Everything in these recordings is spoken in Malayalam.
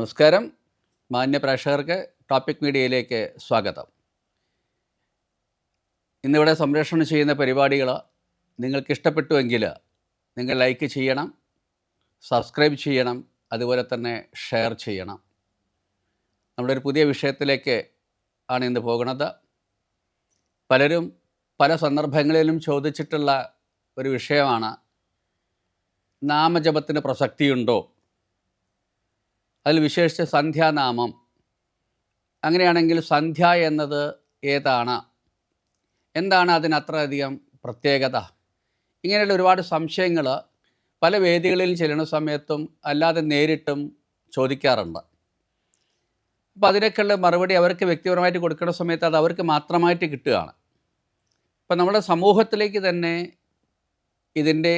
നമസ്കാരം. മാന്യ പ്രേക്ഷകർക്ക് ടോപ്പിക് മീഡിയയിലേക്ക് സ്വാഗതം. ഇന്നിവിടെ സംപ്രേഷണം ചെയ്യുന്ന പരിപാടികൾ നിങ്ങൾക്ക് ഇഷ്ടപ്പെട്ടുവെങ്കിൽ നിങ്ങൾ ലൈക്ക് ചെയ്യണം, സബ്സ്ക്രൈബ് ചെയ്യണം, അതുപോലെ തന്നെ ഷെയർ ചെയ്യണം. നമ്മളൊരു പുതിയ വിഷയത്തിലേക്ക് ആണ് ഇന്ന് പോകുന്നത്. പലരും പല സന്ദർഭങ്ങളിലും ചോദിച്ചിട്ടുള്ള ഒരു വിഷയമാണ്, നാമജപത്തിന് പ്രസക്തിയുണ്ടോ? അതിൽ വിശേഷിച്ച് സന്ധ്യാനാമം. അങ്ങനെയാണെങ്കിൽ സന്ധ്യ എന്നത് ഏതാണ്? എന്താണ് അതിനത്രയധികം പ്രത്യേകത? ഇങ്ങനെയുള്ള ഒരുപാട് സംശയങ്ങൾ പല വേദികളിൽ ചെല്ലുന്ന സമയത്തും അല്ലാതെ നേരിട്ടും ചോദിക്കാറുണ്ട്. അപ്പോൾ അതിനൊക്കെയുള്ള മറുപടി അവർക്ക് വ്യക്തിപരമായിട്ട് കൊടുക്കുന്ന സമയത്ത് അത് അവർക്ക് മാത്രമായിട്ട് കിട്ടുകയാണ്. ഇപ്പം നമ്മുടെ സമൂഹത്തിലേക്ക് തന്നെ ഇതിൻ്റെ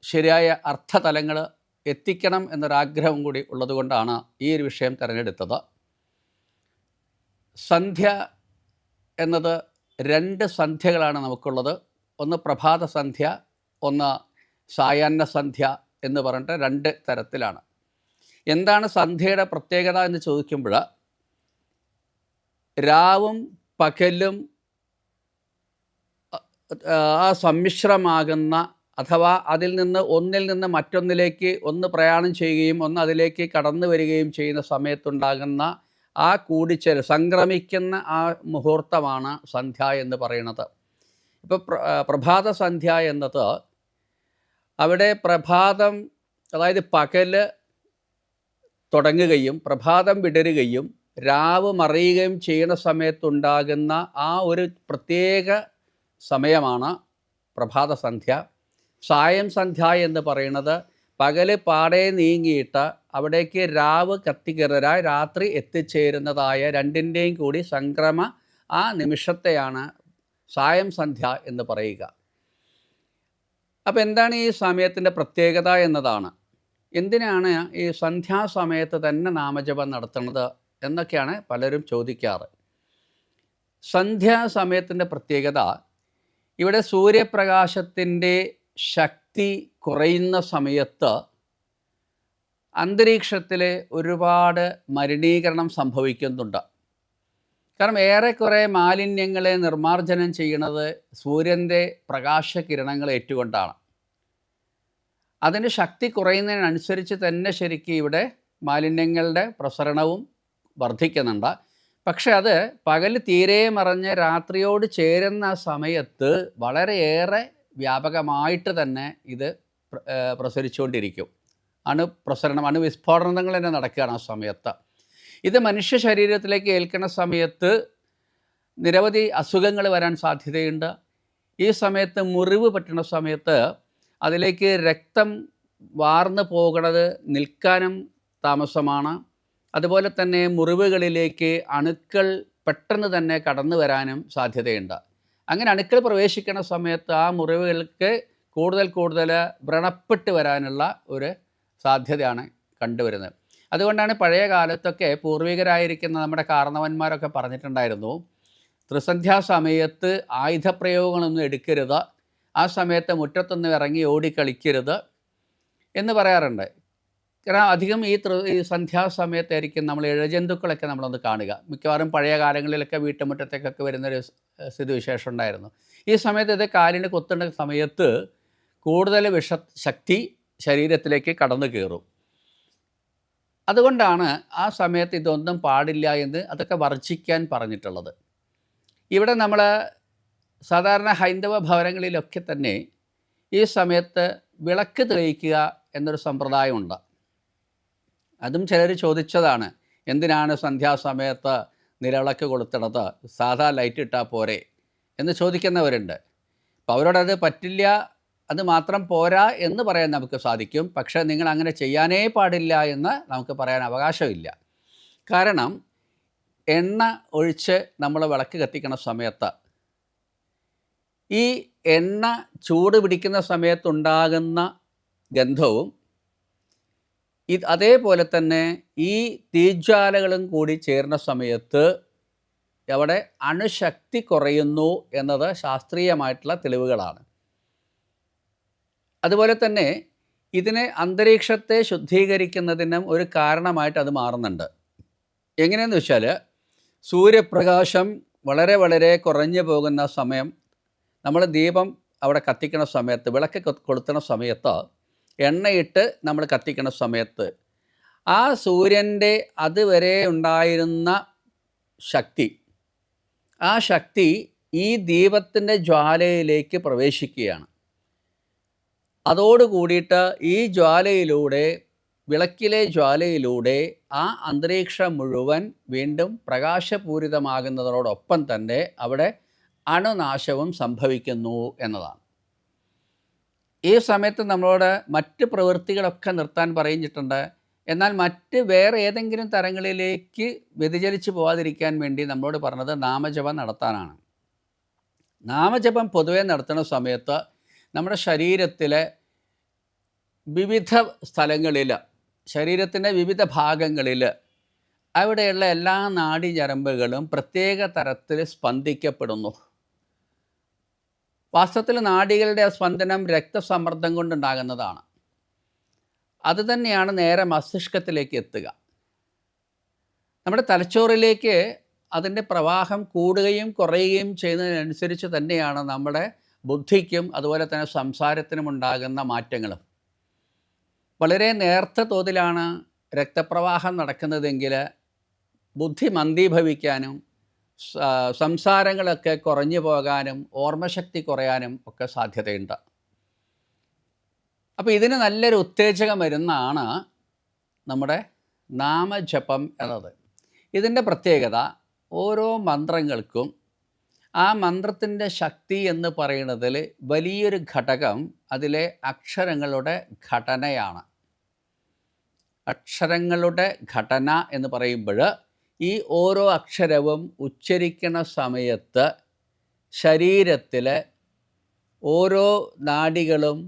ശരിയായ അർത്ഥതലങ്ങൾ എത്തിക്കണം എന്നൊരാഗ്രഹം കൂടി ഉള്ളതുകൊണ്ടാണ് ഈ ഒരു വിഷയം തിരഞ്ഞെടുത്തത്. സന്ധ്യ എന്നത് രണ്ട് സന്ധ്യകളാണ് നമുക്കുള്ളത്. ഒന്ന് പ്രഭാത സന്ധ്യ, ഒന്ന് സായാഹ്ന സന്ധ്യ എന്ന് പറഞ്ഞിട്ട് രണ്ട് തരത്തിലാണ്. എന്താണ് സന്ധ്യയുടെ പ്രത്യേകത എന്ന് ചോദിക്കുമ്പോൾ, രാവും പകലും ആ സമ്മിശ്രമാകുന്ന അഥവാ അതിൽ നിന്ന് ഒന്നിൽ നിന്ന് മറ്റൊന്നിലേക്ക് ഒന്ന് പ്രയാണം ചെയ്യുകയും ഒന്ന് അതിലേക്ക് കടന്നു വരികയും ചെയ്യുന്ന സമയത്തുണ്ടാകുന്ന ആ കൂടിച്ചേരൽ, സംക്രമിക്കുന്ന ആ മുഹൂർത്തമാണ് സന്ധ്യ എന്ന് പറയുന്നത്. ഇപ്പോൾ പ്രഭാത സന്ധ്യ എന്നത് അവിടെ പ്രഭാതം, അതായത് പകല് തുടങ്ങുകയും പ്രഭാതം വിടരുകയും രാവ് മറയുകയും ചെയ്യുന്ന സമയത്തുണ്ടാകുന്ന ആ ഒരു പ്രത്യേക സമയമാണ് പ്രഭാത സന്ധ്യ. സായം സന്ധ്യ എന്ന് പറയുന്നത് പകല് പാടെ നീങ്ങിയിട്ട് അവിടേക്ക് രാവ് കത്തിക്കയറായി രാത്രി എത്തിച്ചേരുന്നതായ രണ്ടിൻ്റെയും കൂടി സംക്രമ ആ നിമിഷത്തെയാണ് സായം സന്ധ്യ എന്ന് പറയുക. അപ്പോൾ എന്താണ് ഈ സമയത്തിൻ്റെ പ്രത്യേകത എന്നതാണ്. എന്തിനാണ് ഈ സന്ധ്യാസമയത്ത് തന്നെ നാമജപം നടത്തുന്നത് എന്നൊക്കെയാണ് പലരും ചോദിക്കാറ്. സന്ധ്യാസമയത്തിൻ്റെ പ്രത്യേകത, ഇവിടെ സൂര്യപ്രകാശത്തിൻ്റെ ശക്തി കുറയുന്ന സമയത്ത് അന്തരീക്ഷത്തിൽ ഒരുപാട് മലിനീകരണം സംഭവിക്കുന്നുണ്ട്. കാരണം ഏറെക്കുറെ മാലിന്യങ്ങളെ നിർമ്മാർജ്ജനം ചെയ്യുന്നത് സൂര്യൻ്റെ പ്രകാശകിരണങ്ങൾ ഏറ്റുകൊണ്ടാണ്. അതിൻ്റെ ശക്തി കുറയുന്നതിനനുസരിച്ച് തന്നെ ശരിക്കും ഇവിടെ മാലിന്യങ്ങളുടെ പ്രസരണവും വർദ്ധിക്കുന്നുണ്ട്. പക്ഷെ അത് പകൽ തീരെ മറഞ്ഞ് രാത്രിയോട് ചേരുന്ന സമയത്ത് വളരെയേറെ വ്യാപകമായിട്ട് തന്നെ ഇത് പ്രസരിച്ചുകൊണ്ടിരിക്കും. അണുവിസ്ഫോടനങ്ങൾ തന്നെ നടക്കുകയാണ് ആ സമയത്ത്. ഇത് മനുഷ്യ ശരീരത്തിലേക്ക് ഏൽക്കുന്ന സമയത്ത് നിരവധി അസുഖങ്ങൾ വരാൻ സാധ്യതയുണ്ട്. ഈ സമയത്ത് മുറിവ് പറ്റുന്ന സമയത്ത് അതിലേക്ക് രക്തം വാർന്നു പോകുന്നത് നിൽക്കാനും താമസമാണ്. അതുപോലെ തന്നെ മുറിവുകളിലേക്ക് അണുക്കൾ പെട്ടെന്ന് തന്നെ കടന്നു വരാനും സാധ്യതയുണ്ട്. അങ്ങനെ അണുക്കൾ പ്രവേശിക്കുന്ന സമയത്ത് ആ മുറിവുകൾക്ക് കൂടുതൽ വ്രണപ്പെട്ട് വരാനുള്ള ഒരു സാധ്യതയാണ് കണ്ടുവരുന്നത്. അതുകൊണ്ടാണ് പഴയ കാലത്തൊക്കെ പൂർവികരായിരിക്കുന്ന നമ്മുടെ കാരണവന്മാരൊക്കെ പറഞ്ഞിട്ടുണ്ടായിരുന്നു, ത്രിസന്ധ്യാ സമയത്ത് ആയുധപ്രയോഗങ്ങളൊന്നും എടുക്കരുത്, ആ സമയത്ത് മുറ്റത്തൊന്നും ഇറങ്ങി ഓടിക്കളിക്കരുത് എന്ന് പറയാറുണ്ട്. കാരണം അധികം ഈ സന്ധ്യാസമയത്തായിരിക്കും നമ്മൾ ഇഴജന്തുക്കളൊക്കെ നമ്മളൊന്ന് കാണുക. മിക്കവാറും പഴയ കാലങ്ങളിലൊക്കെ വീട്ടുമുറ്റത്തേക്കൊക്കെ വരുന്നൊരു സ്ഥിതിവിശേഷം ഉണ്ടായിരുന്നു. ഈ സമയത്ത് ഇത് കാലിന് കൊത്തുന്ന സമയത്ത് കൂടുതൽ വിഷശക്തി ശരീരത്തിലേക്ക് കടന്നു കയറും. അതുകൊണ്ടാണ് ആ സമയത്ത് ഇതൊന്നും പാടില്ല എന്ന് അതൊക്കെ വർജിക്കാൻ പറഞ്ഞിട്ടുള്ളത്. ഇവിടെ നമ്മൾ സാധാരണ ഹൈന്ദവ ഭവനങ്ങളിലൊക്കെ തന്നെ ഈ സമയത്ത് വിളക്ക് തെളിയിക്കുക എന്നൊരു സമ്പ്രദായമുണ്ട്. അതും ചിലർ ചോദിച്ചതാണ്, എന്തിനാണ് സന്ധ്യാസമയത്ത് നിലവിളക്ക് കൊളുത്തണത്, സാധാ ലൈറ്റ് ഇട്ടാൽ പോരെ എന്ന് ചോദിക്കുന്നവരുണ്ട്. അപ്പോൾ അവരോടത് പറ്റില്ല, അത് മാത്രം പോരാ എന്ന് പറയാൻ നമുക്ക് സാധിക്കും. പക്ഷേ നിങ്ങൾ അങ്ങനെ ചെയ്യാനേ പാടില്ല എന്ന് നമുക്ക് പറയാൻ അവകാശമില്ല. കാരണം എണ്ണ ഒഴിച്ച് നമ്മൾ വിളക്ക് കത്തിക്കുന്ന സമയത്ത് ഈ എണ്ണ ചൂട് പിടിക്കുന്ന സമയത്തുണ്ടാകുന്ന ഗന്ധവും അതേപോലെ തന്നെ ഈ തീജ്വാലകളും കൂടി ചേർന്ന സമയത്ത് അവിടെ അണുശക്തി കുറയുന്നു എന്നത് ശാസ്ത്രീയമായിട്ടുള്ള തെളിവുകളാണ്. അതുപോലെ തന്നെ ഇതിനെ അന്തരീക്ഷത്തെ ശുദ്ധീകരിക്കുന്നതിനും ഒരു കാരണമായിട്ട് അത് മാറുന്നുണ്ട്. എങ്ങനെയെന്ന് വെച്ചാൽ, സൂര്യപ്രകാശം വളരെ വളരെ കുറഞ്ഞു പോകുന്ന സമയം, നമ്മൾ ദീപം അവിടെ കത്തിക്കണ സമയത്ത്, വിളക്ക് കൊളുത്തുന്ന സമയത്ത്, എണ്ണയിട്ട് നമ്മൾ കത്തിക്കണ സമയത്ത്, ആ സൂര്യൻ്റെ അതുവരെ ഉണ്ടായിരുന്ന ശക്തി, ആ ശക്തി ഈ ദീപത്തിൻ്റെ ജ്വാലയിലേക്ക് പ്രവേശിക്കുകയാണ്. അതോടുകൂടിയിട്ട് ഈ ജ്വാലയിലൂടെ, വിളക്കിലെ ജ്വാലയിലൂടെ ആ അന്തരീക്ഷം മുഴുവൻ വീണ്ടും പ്രകാശപൂരിതമാകുന്നതോടൊപ്പം തന്നെ അവിടെ അണുനാശവും സംഭവിക്കുന്നു എന്നതാണ്. ഈ സമയത്ത് നമ്മളോട് മറ്റ് പ്രവൃത്തികളൊക്കെ നിർത്താൻ പറഞ്ഞിട്ടുണ്ട്. എന്നാൽ മറ്റ് വേറെ ഏതെങ്കിലും തരങ്ങളിലേക്ക് വ്യതിചലിച്ച് പോകാതിരിക്കാൻ വേണ്ടി നമ്മളോട് പറഞ്ഞത് നാമജപം നടത്താനാണ്. നാമജപം പൊതുവെ നടത്തുന്ന സമയത്ത് നമ്മുടെ ശരീരത്തിലെ വിവിധ സ്ഥലങ്ങളിൽ, ശരീരത്തിൻ്റെ വിവിധ ഭാഗങ്ങളിൽ അവിടെയുള്ള എല്ലാ നാഡീഞരമ്പുകളും പ്രത്യേക തരത്തിൽ സ്പന്ദിക്കപ്പെടുന്നു. വാസ്തവത്തിൽ നാഡികളുടെ സ്പന്ദനം രക്തസമ്മർദ്ദം കൊണ്ടുണ്ടാകുന്നതാണ്. അതുതന്നെയാണ് നേരെ മസ്തിഷ്കത്തിലേക്ക് എത്തുക. നമ്മുടെ തലച്ചോറിലേക്ക് അതിൻ്റെ പ്രവാഹം കൂടുകയും കുറയുകയും ചെയ്യുന്നതിനനുസരിച്ച് തന്നെയാണ് നമ്മുടെ ബുദ്ധിക്കും അതുപോലെ തന്നെ സംസാരത്തിനും ഉണ്ടാകുന്ന മാറ്റങ്ങളും. വളരെ നേർത്ത തോതിലാണ് രക്തപ്രവാഹം നടക്കുന്നതെങ്കിൽ ബുദ്ധി മന്ദീഭവിക്കാനും സംസാരങ്ങളൊക്കെ കുറഞ്ഞു പോകാനും ഓർമ്മശക്തി കുറയാനും ഒക്കെ സാധ്യതയുണ്ട്. അപ്പോൾ ഇതിന് നല്ലൊരു ഉത്തേജക മരുന്നാണ് നമ്മുടെ നാമജപം എന്നത്. ഇതിൻ്റെ പ്രത്യേകത, ഓരോ മന്ത്രങ്ങൾക്കും ആ മന്ത്രത്തിൻ്റെ ശക്തി എന്ന് പറയുന്നതിൽ വലിയൊരു ഘടകം അതിലെ അക്ഷരങ്ങളുടെ ഘടനയാണ്. അക്ഷരങ്ങളുടെ ഘടന എന്ന് പറയുമ്പോൾ ഈ ഓരോ അക്ഷരവും ഉച്ചരിക്കുന്ന സമയത്ത് ശരീരത്തിലെ ഓരോ നാഡികളും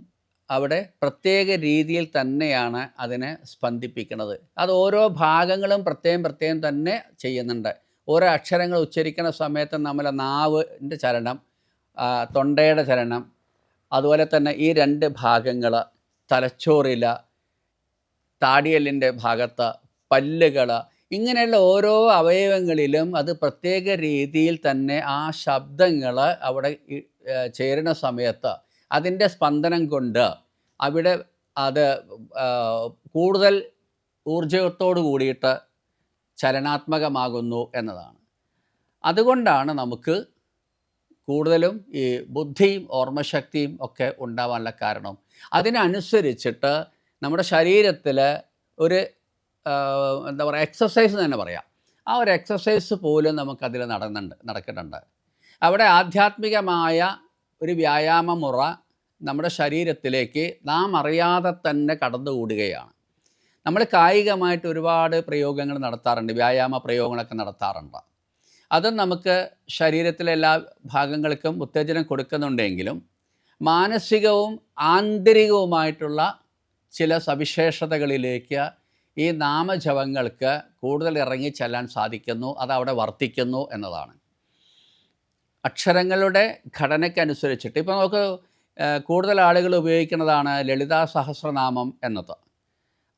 അവിടെ പ്രത്യേക രീതിയിൽ തന്നെയാണ് അതിനെ സ്പന്ദിപ്പിക്കുന്നത്. അത് ഓരോ ഭാഗങ്ങളും പ്രത്യേകം തന്നെ ചെയ്യുന്നുണ്ട്. ഓരോ അക്ഷരങ്ങൾ ഉച്ചരിക്കുന്ന സമയത്ത് നമ്മളെ നാവിൻ്റെ ചലനം, തൊണ്ടയുടെ ചലനം, അതുപോലെ തന്നെ ഈ രണ്ട് ഭാഗങ്ങൾ, തലച്ചോറിൽ, താടിയെല്ലിൻ്റെ ഭാഗത്ത്, പല്ലുകൾ, ഇങ്ങനെയുള്ള ഓരോ അവയവങ്ങളിലും അത് പ്രത്യേക രീതിയിൽ തന്നെ ആ ശബ്ദങ്ങൾ അവിടെ ചേരുന്ന സമയത്ത് അതിൻ്റെ സ്പന്ദനം കൊണ്ട് അവിടെ അത് കൂടുതൽ ഊർജത്തോടു കൂടിയിട്ട് ചലനാത്മകമാകുന്നു എന്നതാണ്. അതുകൊണ്ടാണ് നമുക്ക് കൂടുതലും ഈ ബുദ്ധിയും ഓർമ്മശക്തിയും ഒക്കെ ഉണ്ടാവാനുള്ള കാരണം. അതിനനുസരിച്ചിട്ട് നമ്മുടെ ശരീരത്തിൽ ഒരു എന്താ പറയുക, എക്സസൈസ് തന്നെ പറയാം. ആ ഒരു എക്സസൈസ് പോലും നമുക്കതിൽ നടക്കുന്നുണ്ട്. അവിടെ ആധ്യാത്മികമായ ഒരു വ്യായാമ മുറ നമ്മുടെ ശരീരത്തിലേക്ക് നാം അറിയാതെ തന്നെ കടന്നുകൂടുകയാണ്. നമ്മൾ കായികമായിട്ട് ഒരുപാട് പ്രയോഗങ്ങൾ നടത്താറുണ്ട്, വ്യായാമ പ്രയോഗങ്ങളൊക്കെ നടത്താറുണ്ട്. അതും നമുക്ക് ശരീരത്തിലെ എല്ലാ ഭാഗങ്ങൾക്കും ഉത്തേജനം കൊടുക്കുന്നുണ്ടെങ്കിലും മാനസികവും ആന്തരികവുമായിട്ടുള്ള ചില സവിശേഷതകളിലേക്ക് ഈ നാമജപങ്ങൾക്ക് കൂടുതൽ ഇറങ്ങിച്ചെല്ലാൻ സാധിക്കുന്നു. അതവിടെ വർത്തിക്കുന്നു എന്നതാണ്. അക്ഷരങ്ങളുടെ ഘടനയ്ക്കനുസരിച്ചിട്ട് ഇപ്പോൾ നമുക്ക് കൂടുതൽ ആളുകൾ ഉപയോഗിക്കുന്നതാണ് ലളിതാ സഹസ്രനാമം എന്നത്.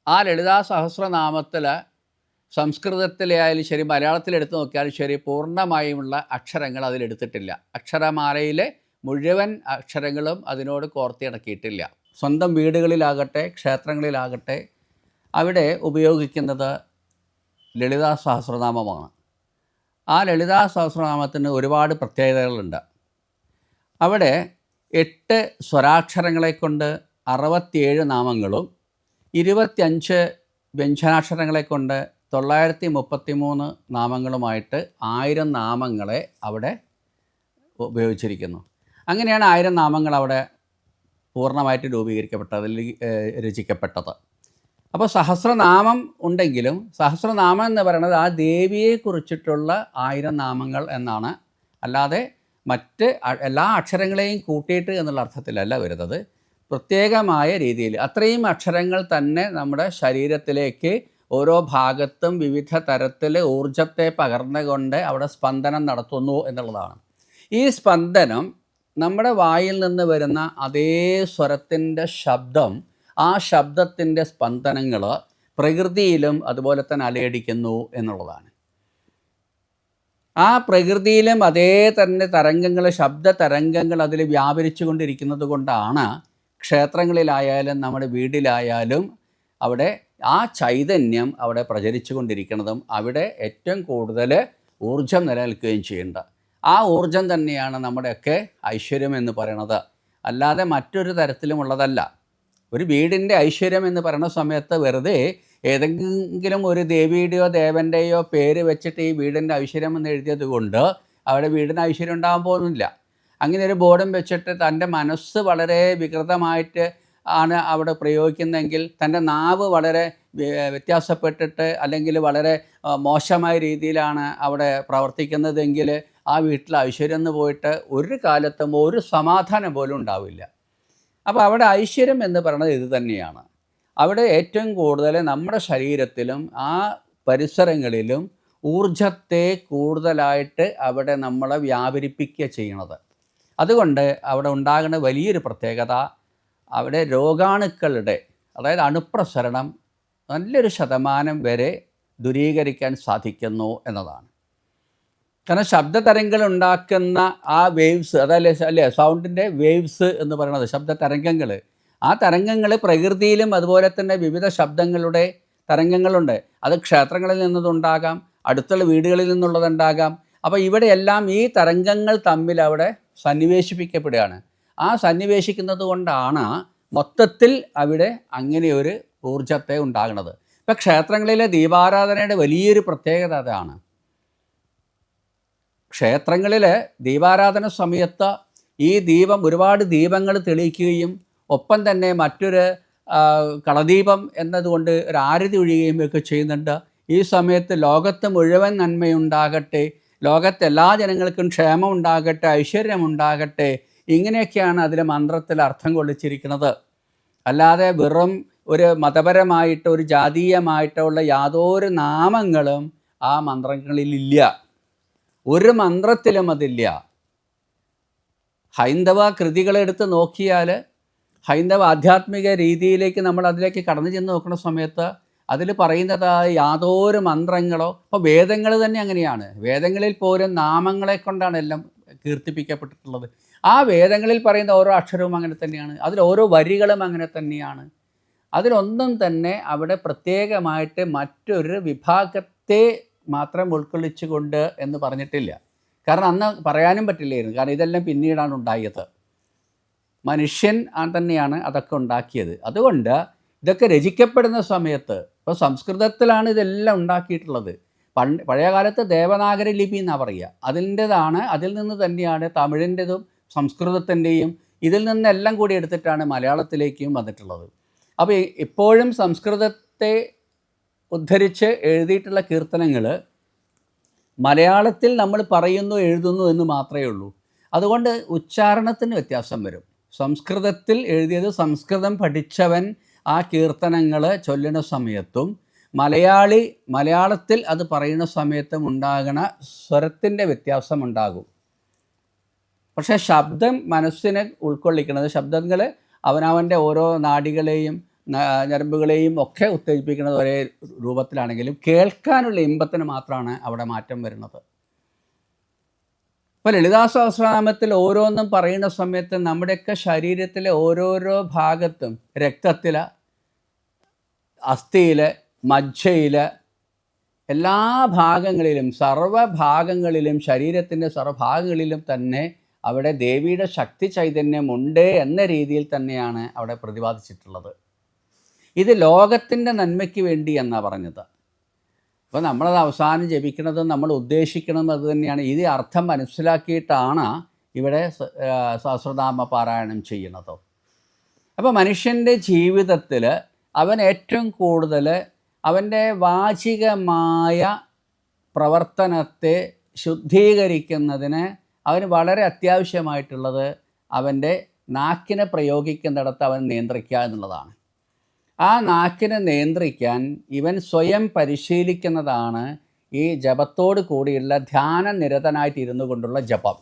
ആ ലളിതാ സഹസ്രനാമത്തിൽ സംസ്കൃതത്തിലെ ആയാലും ശരി, മലയാളത്തിലെടുത്ത് നോക്കിയാലും ശരി, പൂർണ്ണമായുമുള്ള അക്ഷരങ്ങൾ അതിലെടുത്തിട്ടില്ല. അക്ഷരമാലയിലെ മുഴുവൻ അക്ഷരങ്ങളും അതിനോട് കോർത്തിണക്കിയിട്ടില്ല. സ്വന്തം വീടുകളിലാകട്ടെ ക്ഷേത്രങ്ങളിലാകട്ടെ അവിടെ ഉപയോഗിക്കുന്നത് ലളിതാ സഹസ്രനാമമാണ്. ആ ലളിതാ സഹസ്രനാമത്തിന് ഒരുപാട് പ്രത്യേകതകളുണ്ട്. അവിടെ 8 സ്വരാക്ഷരങ്ങളെ കൊണ്ട് 67 നാമങ്ങളും 25 വ്യഞ്ജനാക്ഷരങ്ങളെ കൊണ്ട് 933 നാമങ്ങളുമായിട്ട് 1000 നാമങ്ങളെ അവിടെ ഉപയോഗിച്ചിരിക്കുന്നു. അങ്ങനെയാണ് 1000 നാമങ്ങൾ അവിടെ പൂർണ്ണമായിട്ട് രൂപീകരിക്കപ്പെട്ടത്, രചിക്കപ്പെട്ടത്. അപ്പോൾ സഹസ്രനാമം ഉണ്ടെങ്കിലും സഹസ്രനാമം എന്ന് പറയുന്നത് ആ ദേവിയെക്കുറിച്ചിട്ടുള്ള 1000 നാമങ്ങൾ എന്നാണ്. അല്ലാതെ മറ്റ് എല്ലാ അക്ഷരങ്ങളെയും കൂട്ടിയിട്ട് എന്നുള്ള അർത്ഥത്തിലല്ല വരുന്നത്. പ്രത്യേകമായ രീതിയിൽ അത്രയും അക്ഷരങ്ങൾ തന്നെ നമ്മുടെ ശരീരത്തിലേക്ക് ഓരോ ഭാഗത്തും വിവിധ തരത്തിൽ ഊർജത്തെ പകർന്നുകൊണ്ട് അവിടെ സ്പന്ദനം നടത്തുന്നു എന്നുള്ളതാണ്. ഈ സ്പന്ദനം നമ്മുടെ വായിൽ നിന്ന് വരുന്ന അതേ സ്വരത്തിൻ്റെ ശബ്ദം ആ ശബ്ദത്തിൻ്റെ സ്പന്ദനങ്ങൾ പ്രകൃതിയിലും അതുപോലെ തന്നെ അലയടിക്കുന്നു എന്നുള്ളതാണ്. ആ പ്രകൃതിയിലും അതേ തന്നെ തരംഗങ്ങൾ, ശബ്ദ തരംഗങ്ങൾ അതിൽ വ്യാപരിച്ചു കൊണ്ടിരിക്കുന്നത് കൊണ്ടാണ് ക്ഷേത്രങ്ങളിലായാലും നമ്മുടെ വീട്ടിലായാലും അവിടെ ആ ചൈതന്യം അവിടെ പ്രചരിച്ചു കൊണ്ടിരിക്കുന്നതും അവിടെ ഏറ്റവും കൂടുതൽ ഊർജം നിലനിൽക്കുകയും ചെയ്യേണ്ടത്. ആ ഊർജം തന്നെയാണ് നമ്മുടെയൊക്കെ ഐശ്വര്യം എന്ന് പറയുന്നത്, അല്ലാതെ മറ്റൊരു തരത്തിലുമുള്ളതല്ല. ഒരു വീടിൻ്റെ ഐശ്വര്യം എന്ന് പറയുന്ന സമയത്ത് വെറുതെ ഏതെങ്കിലും ഒരു ദേവിയുടെയോ ദേവൻ്റെയോ പേര് വെച്ചിട്ട് ഈ വീടിൻ്റെ ഐശ്വര്യം എന്ന് എഴുതിയത് കൊണ്ട് അവിടെ വീടിന് ഐശ്വര്യം ഉണ്ടാകാൻ പോകുന്നില്ല. അങ്ങനെ ഒരു ബോർഡും വെച്ചിട്ട് തൻ്റെ മനസ്സ് വളരെ വികൃതമായിട്ട് ആണ് അവിടെ പ്രയോഗിക്കുന്നതെങ്കിൽ, തൻ്റെ നാവ് വളരെ വ്യത്യാസപ്പെട്ടിട്ട് അല്ലെങ്കിൽ വളരെ മോശമായ രീതിയിലാണ് അവിടെ പ്രവർത്തിക്കുന്നതെങ്കിൽ ആ വീട്ടിൽ ഐശ്വര്യം എന്ന് പോയിട്ട് ഒരു കാലത്തും ഒരു സമാധാനം പോലും ഉണ്ടാവില്ല. അപ്പോൾ അവിടെ ഐശ്വര്യം എന്ന് പറയുന്നത് ഇത് തന്നെയാണ്. അവിടെ ഏറ്റവും കൂടുതൽ നമ്മുടെ ശരീരത്തിലും ആ പരിസരങ്ങളിലും ഊർജത്തെ കൂടുതലായിട്ട് അവിടെ നമ്മളെ വ്യാപരിപ്പിക്കുക ചെയ്യണത്. അതുകൊണ്ട് അവിടെ ഉണ്ടാകുന്ന വലിയൊരു പ്രത്യേകത, അവിടെ രോഗാണുക്കളുടെ അതായത് അണുപ്രസരണം നല്ലൊരു ശതമാനം വരെ ദൂരീകരിക്കാൻ സാധിക്കുന്നു എന്നതാണ്. കാരണം ശബ്ദതരംഗങ്ങൾ ഉണ്ടാക്കുന്ന ആ വേവ്സ്, അല്ലേ സൗണ്ടിൻ്റെ വേവ്സ് എന്ന് പറയുന്നത് ശബ്ദ തരംഗങ്ങൾ, ആ തരംഗങ്ങൾ പ്രകൃതിയിലും അതുപോലെ തന്നെ വിവിധ ശബ്ദങ്ങളുടെ തരംഗങ്ങളുണ്ട്. അത് ക്ഷേത്രങ്ങളിൽ നിന്നുണ്ടാകാം, അടുത്തുള്ള വീടുകളിൽ നിന്നുള്ളതുണ്ടാകാം. അപ്പോൾ ഇവിടെയെല്ലാം ഈ തരംഗങ്ങൾ തമ്മിൽ അവിടെ സന്നിവേശിപ്പിക്കപ്പെടുകയാണ്. ആ സന്നിവേശിക്കുന്നത് കൊണ്ടാണ് മൊത്തത്തിൽ അവിടെ അങ്ങനെയൊരു ഊർജത്തെ ഉണ്ടാകുന്നത്. ഇപ്പം ക്ഷേത്രങ്ങളിലെ ദീപാരാധനയുടെ വലിയൊരു പ്രത്യേകത അതാണ്. ക്ഷേത്രങ്ങളിൽ ദീപാരാധന സമയത്ത് ഈ ദീപം, ഒരുപാട് ദീപങ്ങൾ തെളിയിക്കുകയും ഒപ്പം തന്നെ മറ്റൊരു കളദീപം എന്നതുകൊണ്ട് ഒരു ആരതി ഒഴിയുകയും ഒക്കെ ചെയ്യുന്നുണ്ട്. ഈ സമയത്ത് ലോകത്ത് മുഴുവൻ നന്മയുണ്ടാകട്ടെ, ലോകത്തെ എല്ലാ ജനങ്ങൾക്കും ക്ഷേമം ഉണ്ടാകട്ടെ, ഐശ്വര്യമുണ്ടാകട്ടെ, ഇങ്ങനെയൊക്കെയാണ് അതിലെ മന്ത്രത്തിൽ അർത്ഥം കൊള്ളിച്ചിരിക്കുന്നത്. അല്ലാതെ വെറും ഒരു മതപരമായിട്ട് ഒരു ജാതീയമായിട്ടുള്ള യാതൊരു നാമങ്ങളും ആ മന്ത്രങ്ങളിലില്ല. ഒരു മന്ത്രത്തിലും അതില്ല. ഹൈന്ദവ കൃതികളെടുത്ത് നോക്കിയാൽ, ഹൈന്ദവ ആധ്യാത്മിക രീതിയിലേക്ക് നമ്മൾ അതിലേക്ക് കടന്നു ചെന്ന് നോക്കുന്ന സമയത്ത് അതിൽ പറയുന്നത് യാതൊരു മന്ത്രങ്ങളോ, ഇപ്പോൾ വേദങ്ങൾ തന്നെ അങ്ങനെയാണ്. വേദങ്ങളിൽ പോലും നാമങ്ങളെ കൊണ്ടാണ് എല്ലാം കീർത്തിപ്പിക്കപ്പെട്ടിട്ടുള്ളത്. ആ വേദങ്ങളിൽ പറയുന്ന ഓരോ അക്ഷരവും അങ്ങനെ തന്നെയാണ്, അതിൽ ഓരോ വരികളും അങ്ങനെ തന്നെയാണ്. അതിലൊന്നും തന്നെ അവിടെ പ്രത്യേകമായിട്ട് മറ്റൊരു വിഭാഗത്തെ മാത്രം ഉൾക്കൊള്ളിച്ചുകൊണ്ട് എന്ന് പറഞ്ഞിട്ടില്ല. കാരണം അന്ന് പറയാനും പറ്റില്ലായിരുന്നു. കാരണം ഇതെല്ലാം പിന്നീടാണ് ഉണ്ടായത്. മനുഷ്യൻ തന്നെയാണ് അതൊക്കെ ഉണ്ടാക്കിയത്. അതുകൊണ്ട് ഇതൊക്കെ രചിക്കപ്പെടുന്ന സമയത്ത്, ഇപ്പോൾ സംസ്കൃതത്തിലാണ് ഇതെല്ലാം ഉണ്ടാക്കിയിട്ടുള്ളത്. പഴയ കാലത്ത് ദേവനാഗരി ലിപി എന്നാണ് പറയുക. അതിൽ നിന്ന് തന്നെയാണ് തമിഴിൻ്റെതും സംസ്കൃതത്തിൻ്റെയും ഇതിൽ നിന്നെല്ലാം കൂടി എടുത്തിട്ടാണ് മലയാളത്തിലേക്കും വന്നിട്ടുള്ളത്. അപ്പോൾ ഇപ്പോഴും സംസ്കൃതത്തെ ഉദ്ധരിച്ച് എഴുതിയിട്ടുള്ള കീർത്തനങ്ങൾ മലയാളത്തിൽ നമ്മൾ പറയുന്നു, എഴുതുന്നു എന്ന് മാത്രമേ ഉള്ളൂ. അതുകൊണ്ട് ഉച്ചാരണത്തിന് വ്യത്യാസം വരും. സംസ്കൃതത്തിൽ എഴുതിയത് സംസ്കൃതം പഠിച്ചവൻ ആ കീർത്തനങ്ങൾ ചൊല്ലുന്ന സമയത്തും മലയാളത്തിൽ അത് പറയുന്ന സമയത്തും ഉണ്ടാകുന്ന സ്വരത്തിൻ്റെ വ്യത്യാസമുണ്ടാകും. പക്ഷേ ശബ്ദം മനസ്സിനെ ഉൾക്കൊള്ളിക്കുന്നത്, ശബ്ദങ്ങൾ അവനവൻ്റെ ഓരോ നാഡികളെയും ഞരമ്പുകളെയും ഒക്കെ ഉത്തേജിപ്പിക്കുന്നത് ഒരേ രൂപത്തിലാണെങ്കിലും കേൾക്കാനുള്ള ഇമ്പത്തിന് മാത്രമാണ് അവിടെ മാറ്റം വരുന്നത്. ഇപ്പോൾ ലളിതാ സഹസ്രനാമത്തിൽ ഓരോന്നും പറയുന്ന സമയത്ത് നമ്മുടെയൊക്കെ ശരീരത്തിലെ ഓരോരോ ഭാഗത്തും, രക്തത്തിൽ, അസ്ഥിയിൽ, മജ്ജയിൽ, എല്ലാ ഭാഗങ്ങളിലും, സർവ്വഭാഗങ്ങളിലും, ശരീരത്തിൻ്റെ സർവ്വഭാഗങ്ങളിലും തന്നെ അവിടെ ദേവിയുടെ ശക്തി ചൈതന്യമുണ്ട് എന്ന രീതിയിൽ തന്നെയാണ് അവിടെ പ്രതിപാദിച്ചിട്ടുള്ളത്. ഇത് ലോകത്തിൻ്റെ നന്മയ്ക്ക് വേണ്ടി എന്നാണ് പറഞ്ഞത്. അപ്പോൾ നമ്മളത് അവസാനം ജപിക്കുന്നതും നമ്മൾ ഉദ്ദേശിക്കുന്നതും അത് തന്നെയാണ്. ഇത് അർത്ഥം മനസ്സിലാക്കിയിട്ടാണ് ഇവിടെ സഹസ്രനാമ പാരായണം ചെയ്യുന്നത്. അപ്പോൾ മനുഷ്യൻ്റെ ജീവിതത്തിൽ അവൻ ഏറ്റവും കൂടുതൽ അവൻ്റെ വാചികമായ പ്രവർത്തനത്തെ ശുദ്ധീകരിക്കുന്നതിന് അവന് വളരെ അത്യാവശ്യമായിട്ടുള്ളത് അവൻ്റെ നാക്കിനെ പ്രയോഗിക്കുന്നിടത്ത് അവൻ നിയന്ത്രിക്കുക എന്നുള്ളതാണ്. ആ നാക്കിനെ നിയന്ത്രിക്കാൻ ഇവൻ സ്വയം പരിശീലിക്കുന്നതാണ് ഈ ജപത്തോട് കൂടിയുള്ള ധ്യാന നിരതനായിട്ടിരുന്നു കൊണ്ടുള്ള ജപം.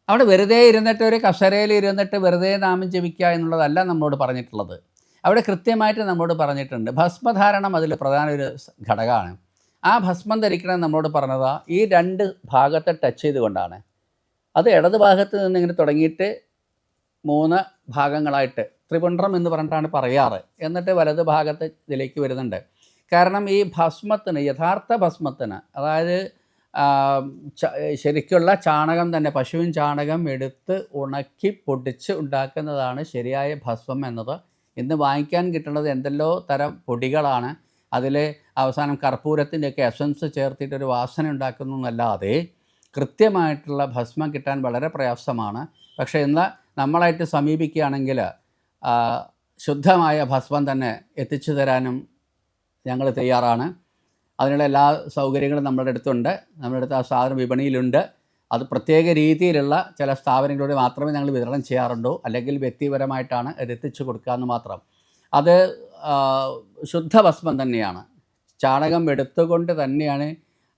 അവിടെ വെറുതെ ഇരുന്നിട്ട് ഒരു കസേരയിൽ ഇരുന്നിട്ട് വെറുതെ നാമം ജപിക്കുക എന്നുള്ളതല്ല നമ്മളോട് പറഞ്ഞിട്ടുള്ളത്. അവിടെ കൃത്യമായിട്ട് നമ്മളോട് പറഞ്ഞിട്ടുണ്ട്. ഭസ്മധാരണം അതിൽ പ്രധാന ഒരു ഘടകമാണ്. ആ ഭസ്മം ധരിക്കണം നമ്മളോട് പറഞ്ഞത് ഈ 2 ഭാഗത്തെ ടച്ച് ചെയ്തുകൊണ്ടാണ്. അത് ഇടത് ഭാഗത്ത് നിന്ന് ഇങ്ങനെ തുടങ്ങിയിട്ട് 3 ഭാഗങ്ങളായിട്ട് ത്രിപുണ്ഡ്രം എന്ന് പറഞ്ഞിട്ടാണ് പറയാറ്. എന്നിട്ട് വലത് ഭാഗത്ത് ഇതിലേക്ക് വരുന്നുണ്ട്. കാരണം ഈ ഭസ്മത്തിന്, യഥാർത്ഥ ഭസ്മത്തിന്, അതായത് ശരിക്കുള്ള ചാണകം തന്നെ, പശുവിൻ ചാണകം എടുത്ത് ഉണക്കി പൊടിച്ച് ഉണ്ടാക്കുന്നതാണ് ശരിയായ ഭസ്മം എന്നത്. ഇന്ന് വാങ്ങിക്കാൻ കിട്ടുന്നത് എന്തെല്ലോ തരം പൊടികളാണ്. അതിൽ അവസാനം കർപ്പൂരത്തിൻ്റെയൊക്കെ എസൻസ് ചേർത്തിട്ടൊരു വാസന ഉണ്ടാക്കുന്നു എന്നല്ലാതെ കൃത്യമായിട്ടുള്ള ഭസ്മം കിട്ടാൻ വളരെ പ്രയാസമാണ്. പക്ഷേ ഇന്ന് നമ്മളായിട്ട് സമീപിക്കുകയാണെങ്കിൽ ശുദ്ധമായ ഭസ്മം തന്നെ എത്തിച്ചു തരാനും ഞങ്ങൾ തയ്യാറാണ്. അതിനുള്ള എല്ലാ സൗകര്യങ്ങളും നമ്മുടെ അടുത്തുണ്ട്. നമ്മുടെ അടുത്ത് ആ സാധനം വിപണിയിലുണ്ട്. അത് പ്രത്യേക രീതിയിലുള്ള ചില സ്ഥാപനങ്ങളിലൂടെ മാത്രമേ ഞങ്ങൾ വിതരണം ചെയ്യാറുള്ളൂ. അല്ലെങ്കിൽ വ്യക്തിപരമായിട്ടാണ് അത് എത്തിച്ചു കൊടുക്കാമെന്ന് മാത്രം. അത് ശുദ്ധ ഭസ്മം തന്നെയാണ്. ചാണകം എടുത്തുകൊണ്ട് തന്നെയാണ്,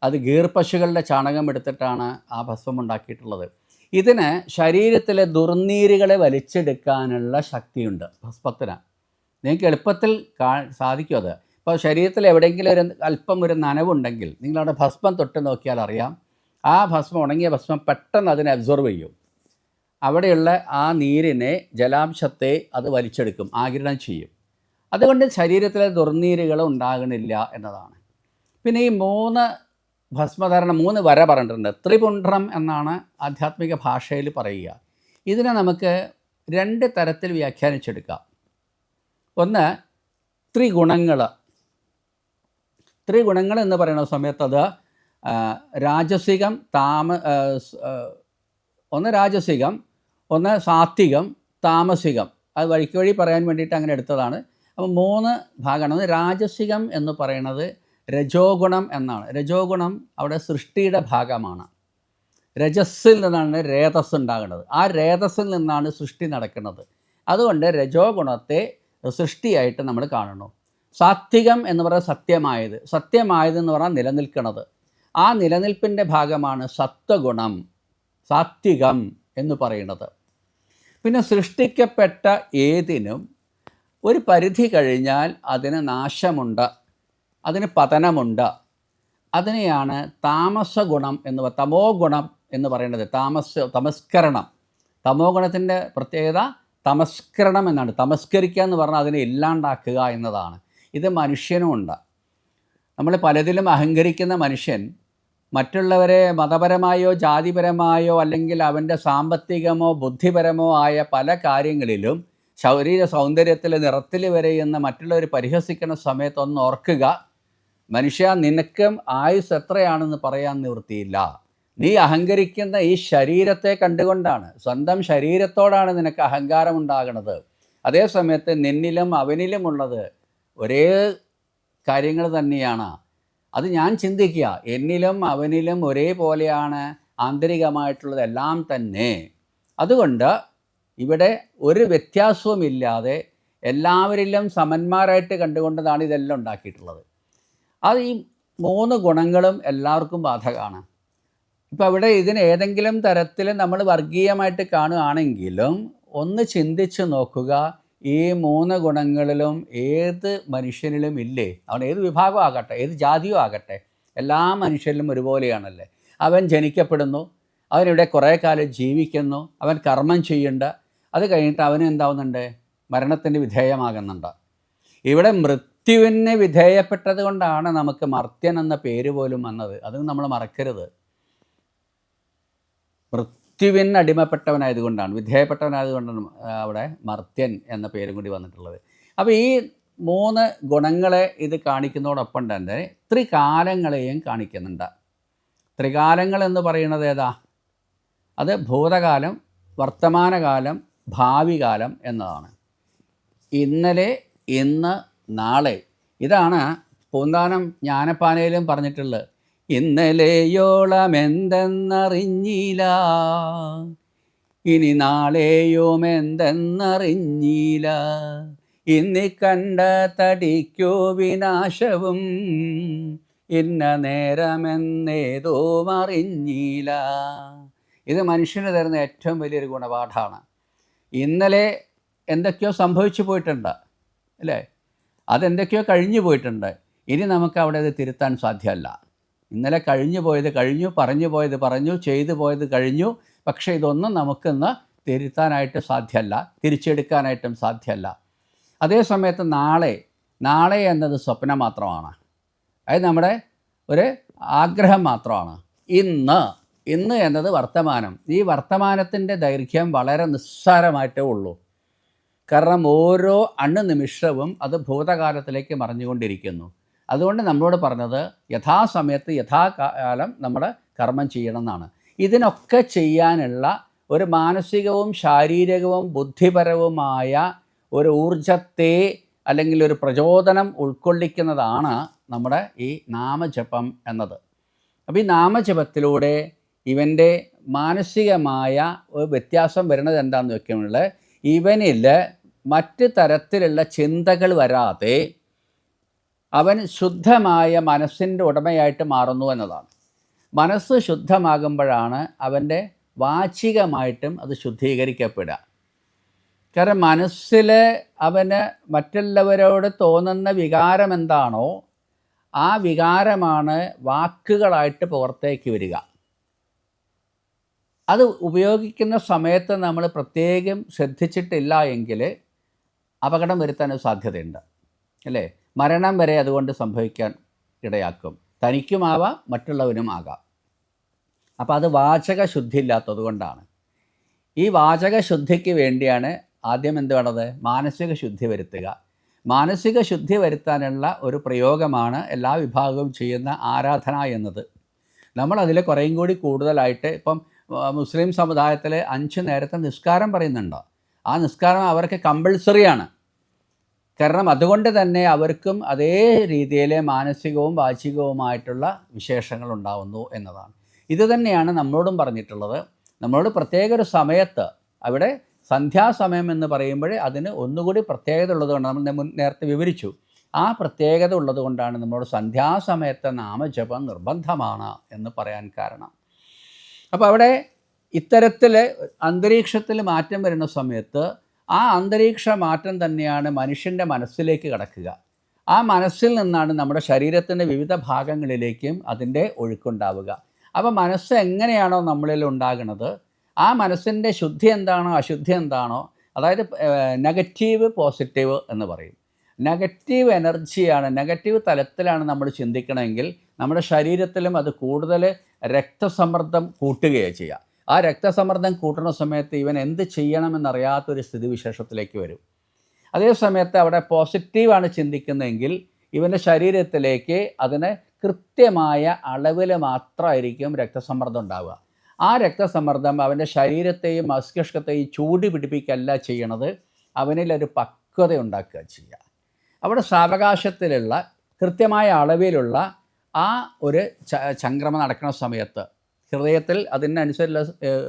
അത് ഗീർപശുക്കളുടെ ചാണകം എടുത്തിട്ടാണ് ആ ഭസ്മം ഉണ്ടാക്കിയിട്ടുള്ളത്. ഇതിന് ശരീരത്തിലെ ദുർനീരുകളെ വലിച്ചെടുക്കാനുള്ള ശക്തിയുണ്ട് ഭസ്മത്തിന്. നിങ്ങൾക്ക് എളുപ്പത്തിൽ സാധിക്കും അത്. ഇപ്പോൾ ശരീരത്തിൽ എവിടെയെങ്കിലും അല്പം ഒരു നനവുണ്ടെങ്കിൽ നിങ്ങളവിടെ ഭസ്മം തൊട്ട് നോക്കിയാൽ അറിയാം. ആ ഭസ്മം, ഉണങ്ങിയ ഭസ്മം പെട്ടെന്ന് അതിനെ അബ്സോർവ് ചെയ്യും. അവിടെയുള്ള ആ നീരിനെ, ജലാംശത്തെ അത് വലിച്ചെടുക്കും, ആഗിരണം ചെയ്യും. അതുകൊണ്ട് ശരീരത്തിലെ ദുർനീരുകൾ ഉണ്ടാകണില്ല എന്നതാണ്. പിന്നെ ഈ 3 ഭസ്മധാരണം 3 വര പറഞ്ഞിട്ടുണ്ട്. ത്രിപുണ്ഡ്രം എന്നാണ് ആധ്യാത്മിക ഭാഷയിൽ പറയുക. ഇതിനെ നമുക്ക് 2 തരത്തിൽ വ്യാഖ്യാനിച്ചെടുക്കാം. ഒന്ന്, ത്രിഗുണങ്ങൾ. ത്രിഗുണങ്ങൾ എന്ന് പറയുന്ന സമയത്ത് അത് രാജസികം, ഒന്ന് രാജസികം, ഒന്ന് സാത്വികം, താമസികം. അത് വഴിക്ക് വഴി പറയാൻ വേണ്ടിയിട്ട് അങ്ങനെ എടുത്തതാണ്. അപ്പോൾ 3 ഭാഗമാണ്. ഒന്ന് രാജസികം എന്ന് പറയുന്നത് രജോ ഗുണം എന്നാണ്. രജോ ഗുണം അവിടെ സൃഷ്ടിയുടെ ഭാഗമാണ്. രജസ്സിൽ നിന്നാണ് രേതസ് ഉണ്ടാകുന്നത്. ആ രേതസ്സിൽ നിന്നാണ് സൃഷ്ടി നടക്കുന്നത്. അതുകൊണ്ട് രജോ ഗുണത്തെ സൃഷ്ടിയായിട്ട് നമ്മൾ കാണുന്നു. സാത്വികം എന്ന് പറയുന്നത് സത്യമായത്. സത്യമായതെന്ന് പറഞ്ഞാൽ നിലനിൽക്കുന്നത്. ആ നിലനിൽപ്പിൻ്റെ ഭാഗമാണ് സത്വഗുണം, സാത്വികം എന്ന് പറയുന്നത്. പിന്നെ സൃഷ്ടിക്കപ്പെട്ട ഏതിനും ഒരു പരിധി കഴിഞ്ഞാൽ അതിന് നാശമുണ്ട്, അതിന് പതനമുണ്ട്. അതിനെയാണ് താമസ ഗുണം എന്ന്, തമോ ഗുണം എന്ന് പറയുന്നത്. തമസ്കരണം. തമോ ഗുണത്തിൻ്റെ പ്രത്യേകത തമസ്കരണം എന്നാണ്. തമസ്കരിക്കുക എന്ന് പറഞ്ഞാൽ അതിനെ ഇല്ലാണ്ടാക്കുക എന്നതാണ്. ഇത് മനുഷ്യനുമുണ്ട്. നമ്മൾ പലതിലും അഹങ്കരിക്കുന്ന മനുഷ്യൻ മറ്റുള്ളവരെ മതപരമായോ ജാതിപരമായോ അല്ലെങ്കിൽ അവൻ്റെ സാമ്പത്തികമോ ബുദ്ധിപരമോ ആയ പല കാര്യങ്ങളിലും, ശരീര സൗന്ദര്യത്തിൽ, നിറത്തിൽ വരെ എന്ന് മറ്റുള്ളവർ പരിഹസിക്കുന്ന സമയത്ത് ഒന്ന് ഓർക്കുക, മനുഷ്യ, നിനക്കും ആയുസ് എത്രയാണെന്ന് പറയാൻ നിവൃത്തിയില്ല. നീ അഹങ്കരിക്കുന്ന ഈ ശരീരത്തെ കണ്ടുകൊണ്ടാണ്, സ്വന്തം ശരീരത്തോടാണ് നിനക്ക് അഹങ്കാരം ഉണ്ടാകുന്നത്. അതേ സമയത്ത് നിന്നിലും അവനിലുമുള്ളത് ഒരേ കാര്യങ്ങൾ തന്നെയാണ്. അത് ഞാൻ ചിന്തിക്കുക, എന്നിലും അവനിലും ഒരേപോലെയാണ് ആന്തരികമായിട്ടുള്ളതെല്ലാം തന്നെ. അതുകൊണ്ട് ഇവിടെ ഒരു വ്യത്യാസവുമില്ലാതെ എല്ലാവരിലും സമന്മാരായിട്ട് കണ്ടുകൊണ്ടതാണ് ഇതെല്ലാം ഉണ്ടാക്കിയിട്ടുള്ളത്. അത് ഈ 3 ഗുണങ്ങളും എല്ലാവർക്കും ബാധകമാണ്. ഇപ്പോൾ അവിടെ ഇതിന് ഏതെങ്കിലും തരത്തിൽ നമ്മൾ വർഗീയമായിട്ട് കാണുകയാണെങ്കിലും ഒന്ന് ചിന്തിച്ച് നോക്കുക, ഈ 3 ഗുണങ്ങളിലും ഏത് മനുഷ്യനിലും ഇല്ലേ? അവൻ ഏത് വിഭാഗം ആകട്ടെ, ഏത് ജാതിയോ ആകട്ടെ, എല്ലാ മനുഷ്യരിലും ഒരുപോലെയാണല്ലേ. അവൻ ജനിക്കപ്പെടുന്നു, അവനിവിടെ കുറേ കാലം ജീവിക്കുന്നു, അവൻ കർമ്മം ചെയ്യുന്നുണ്ട്, അത് കഴിഞ്ഞിട്ട് അവന് എന്താവുന്നുണ്ട്? മരണത്തിന് വിധേയമാകുന്നുണ്ട്. ഇവിടെ മൃത്യുവിന് വിധേയപ്പെട്ടത് കൊണ്ടാണ് നമുക്ക് മർത്യൻ എന്ന പേര് പോലും വന്നത്. അത് നമ്മൾ മറക്കരുത്. മൃത്യുവിന് അടിമപ്പെട്ടവനായതുകൊണ്ടാണ്, വിധേയപ്പെട്ടവനായതുകൊണ്ടാണ് അവിടെ മർത്യൻ എന്ന പേരും കൂടി വന്നിട്ടുള്ളത്. അപ്പോൾ ഈ 3 ഗുണങ്ങളെ ഇത് കാണിക്കുന്നതോടൊപ്പം തന്നെ ത്രികാലങ്ങളെയും കാണിക്കുന്നുണ്ട്. ത്രികാലങ്ങൾ എന്ന് പറയുന്നത് ഏതാ? അത് ഭൂതകാലം, വർത്തമാനകാലം, ഭാവി കാലം എന്നതാണ്. ഇന്നലെ, ഇന്ന്, നാളെ. ഇതാണ് പൂന്താനം ജ്ഞാനപ്പാനയിലും പറഞ്ഞിട്ടുള്ളത്. ഇന്നലെയോളം എന്തെന്നറിഞ്ഞില്ല, ഇനി നാളെയും എന്തെന്നറിഞ്ഞില്ല, ഇന്നി കണ്ട തടിക്കോ വിനാശവും, ഇന്ന നേരമെന്നേതോ അറിഞ്ഞില്ല. ഇത് മനുഷ്യന് തരുന്ന ഏറ്റവും വലിയൊരു ഗുണപാഠമാണ്. ഇന്നലെ എന്തൊക്കെയോ സംഭവിച്ചു പോയിട്ടുണ്ട് അല്ലേ, അതെന്തൊക്കെയോ കഴിഞ്ഞു പോയിട്ടുണ്ട്. ഇനി നമുക്ക് അവിടെ അത് തിരുത്താൻ സാധ്യമല്ല. ഇന്നലെ കഴിഞ്ഞു പോയത് കഴിഞ്ഞു, പറഞ്ഞു പോയത് പറഞ്ഞു, ചെയ്തു പോയത് കഴിഞ്ഞു. പക്ഷേ ഇതൊന്നും നമുക്കിന്ന് തിരുത്താനായിട്ട് സാധ്യമല്ല, തിരിച്ചെടുക്കാനായിട്ടും സാധ്യമല്ല. അതേ സമയത്ത് നാളെ എന്നത് സ്വപ്നം മാത്രമാണ്. അത് നമ്മുടെ ഒരു ആഗ്രഹം മാത്രമാണ്. ഇന്ന് എന്നത് വർത്തമാനം. ഈ വർത്തമാനത്തിൻ്റെ ദൈർഘ്യം വളരെ നിസ്സാരമായിട്ടേ ഉള്ളൂ. കാരണം ഓരോ അണുനിമിഷവും അത് ഭൂതകാലത്തിലേക്ക് മറിഞ്ഞുകൊണ്ടിരിക്കുന്നു. അതുകൊണ്ട് നമ്മളോട് പറഞ്ഞത് യഥാസമയത്ത് യഥാകാലം നമ്മൾ കർമ്മം ചെയ്യണമെന്നാണ്. ഇതിനൊക്കെ ചെയ്യാനുള്ള ഒരു മാനസികവും ശാരീരികവും ബുദ്ധിപരവുമായ ഒരു ഊർജത്തെ അല്ലെങ്കിൽ ഒരു പ്രചോദനം ഉൾക്കൊള്ളിക്കുന്നതാണ് നമ്മുടെ ഈ നാമജപം എന്നത്. അപ്പോൾ ഈ നാമജപത്തിലൂടെ ഇവൻ്റെ മാനസികമായ ഒരു വ്യത്യാസം വരുന്നത് എന്താണെന്ന് വെക്കുമ്പോൾ ഇവനിൽ മറ്റ് തരത്തിലുള്ള ചിന്തകൾ വരാതെ അവൻ ശുദ്ധമായ മനസ്സിൻ്റെ ഉടമയായിട്ട് മാറുന്നു എന്നതാണ്. മനസ്സ് ശുദ്ധമാകുമ്പോഴാണ് അവൻ്റെ വാചികമായിട്ടും അത് ശുദ്ധീകരിക്കപ്പെടുക. കാരണം മനസ്സിൽ അവന് മറ്റുള്ളവരോട് തോന്നുന്ന വികാരം എന്താണോ ആ വികാരമാണ് വാക്കുകളായിട്ട് പുറത്തേക്ക് വരിക. അത് ഉപയോഗിക്കുന്ന സമയത്ത് നമ്മൾ പ്രത്യേകം ശ്രദ്ധിച്ചിട്ടില്ല എങ്കിൽ അപകടം വരുത്താൻ സാധ്യതയുണ്ട് അല്ലേ. മരണം വരെ അതുകൊണ്ട് സംഭവിക്കാൻ ഇടയാക്കും. തനിക്കുമാവാം, മറ്റുള്ളവനും ആകാം. അപ്പോൾ അത് വാചക ശുദ്ധി ഇല്ലാത്തത് കൊണ്ടാണ്. ഈ വാചക ശുദ്ധിക്ക് വേണ്ടിയാണ് ആദ്യം എന്ത് വേണ്ടത്? മാനസിക ശുദ്ധി വരുത്തുക. മാനസിക ശുദ്ധി വരുത്താനുള്ള ഒരു പ്രയോഗമാണ് എല്ലാ വിഭാഗവും ചെയ്യുന്ന ആരാധന എന്നത്. നമ്മളതിൽ കുറേയും കൂടി കൂടുതലായിട്ട് ഇപ്പം മുസ്ലിം സമുദായത്തിൽ 5 നേരത്തെ നിസ്കാരം പറയുന്നുണ്ട്. ആ നിസ്കാരം അവർക്ക് കമ്പൾസറിയാണ്. കാരണം അതുകൊണ്ട് തന്നെ അവർക്കും അതേ രീതിയിൽ മാനസികവും വാചികവുമായിട്ടുള്ള വിശേഷങ്ങൾ ഉണ്ടാവുന്നു എന്നതാണ്. ഇത് തന്നെയാണ് നമ്മളോടും പറഞ്ഞിട്ടുള്ളത്. നമ്മളോട് പ്രത്യേക ഒരു സമയത്ത്, അവിടെ സന്ധ്യാസമയം എന്ന് പറയുമ്പോൾ അതിന് ഒന്നുകൂടി പ്രത്യേകത ഉള്ളതുകൊണ്ട് നമ്മൾ നേരത്തെ വിവരിച്ചു. ആ പ്രത്യേകത ഉള്ളത് കൊണ്ടാണ് നമ്മളോട് സന്ധ്യാസമയത്തെ നാമജപം നിർബന്ധമാണ് എന്ന് പറയാൻ കാരണം. അപ്പോൾ അവിടെ ഇത്തരത്തിൽ അന്തരീക്ഷത്തിൽ മാറ്റം വരുന്ന സമയത്ത് ആ അന്തരീക്ഷ മാറ്റം തന്നെയാണ് മനുഷ്യൻ്റെ മനസ്സിലേക്ക് കടക്കുക. ആ മനസ്സിൽ നിന്നാണ് നമ്മുടെ ശരീരത്തിൻ്റെ വിവിധ ഭാഗങ്ങളിലേക്കും അതിൻ്റെ ഒഴുക്കുണ്ടാവുക. അപ്പോൾ മനസ്സ് എങ്ങനെയാണോ നമ്മളിൽ ഉണ്ടാകുന്നത്, ആ മനസ്സിൻ്റെ ശുദ്ധി എന്താണോ അശുദ്ധി എന്താണോ, അതായത് നെഗറ്റീവ് പോസിറ്റീവ് എന്ന് പറയും. നെഗറ്റീവ് എനർജിയാണ്, നെഗറ്റീവ് തലത്തിലാണ് നമ്മൾ ചിന്തിക്കണമെങ്കിൽ നമ്മുടെ ശരീരത്തിലും അത് കൂടുതൽ രക്തസമ്മർദ്ദം കൂട്ടുകയാണ് ചെയ്യുക. ആ രക്തസമ്മർദ്ദം കൂട്ടുന്ന സമയത്ത് ഇവൻ എന്ത് ചെയ്യണമെന്നറിയാത്തൊരു സ്ഥിതിവിശേഷത്തിലേക്ക് വരും. അതേ സമയത്ത് അവിടെ പോസിറ്റീവാണ് ചിന്തിക്കുന്നതെങ്കിൽ ഇവൻ്റെ ശരീരത്തിലേക്ക് അതിന് കൃത്യമായ അളവിൽ മാത്രമായിരിക്കും രക്തസമ്മർദ്ദം ഉണ്ടാവുക. ആ രക്തസമ്മർദ്ദം അവൻ്റെ ശരീരത്തെയും മസ്തിഷ്കത്തെയും ചൂട് പിടിപ്പിക്കുകയല്ല ചെയ്യണത്, അവനിലൊരു പക്വത ഉണ്ടാക്കുക ചെയ്യുക. അവിടെ സാവകാശത്തിലുള്ള കൃത്യമായ അളവിലുള്ള ആ ഒരു ചംക്രമം നടക്കുന്ന സമയത്ത് ഹൃദയത്തിൽ അതിനനുസരിച്ചുള്ള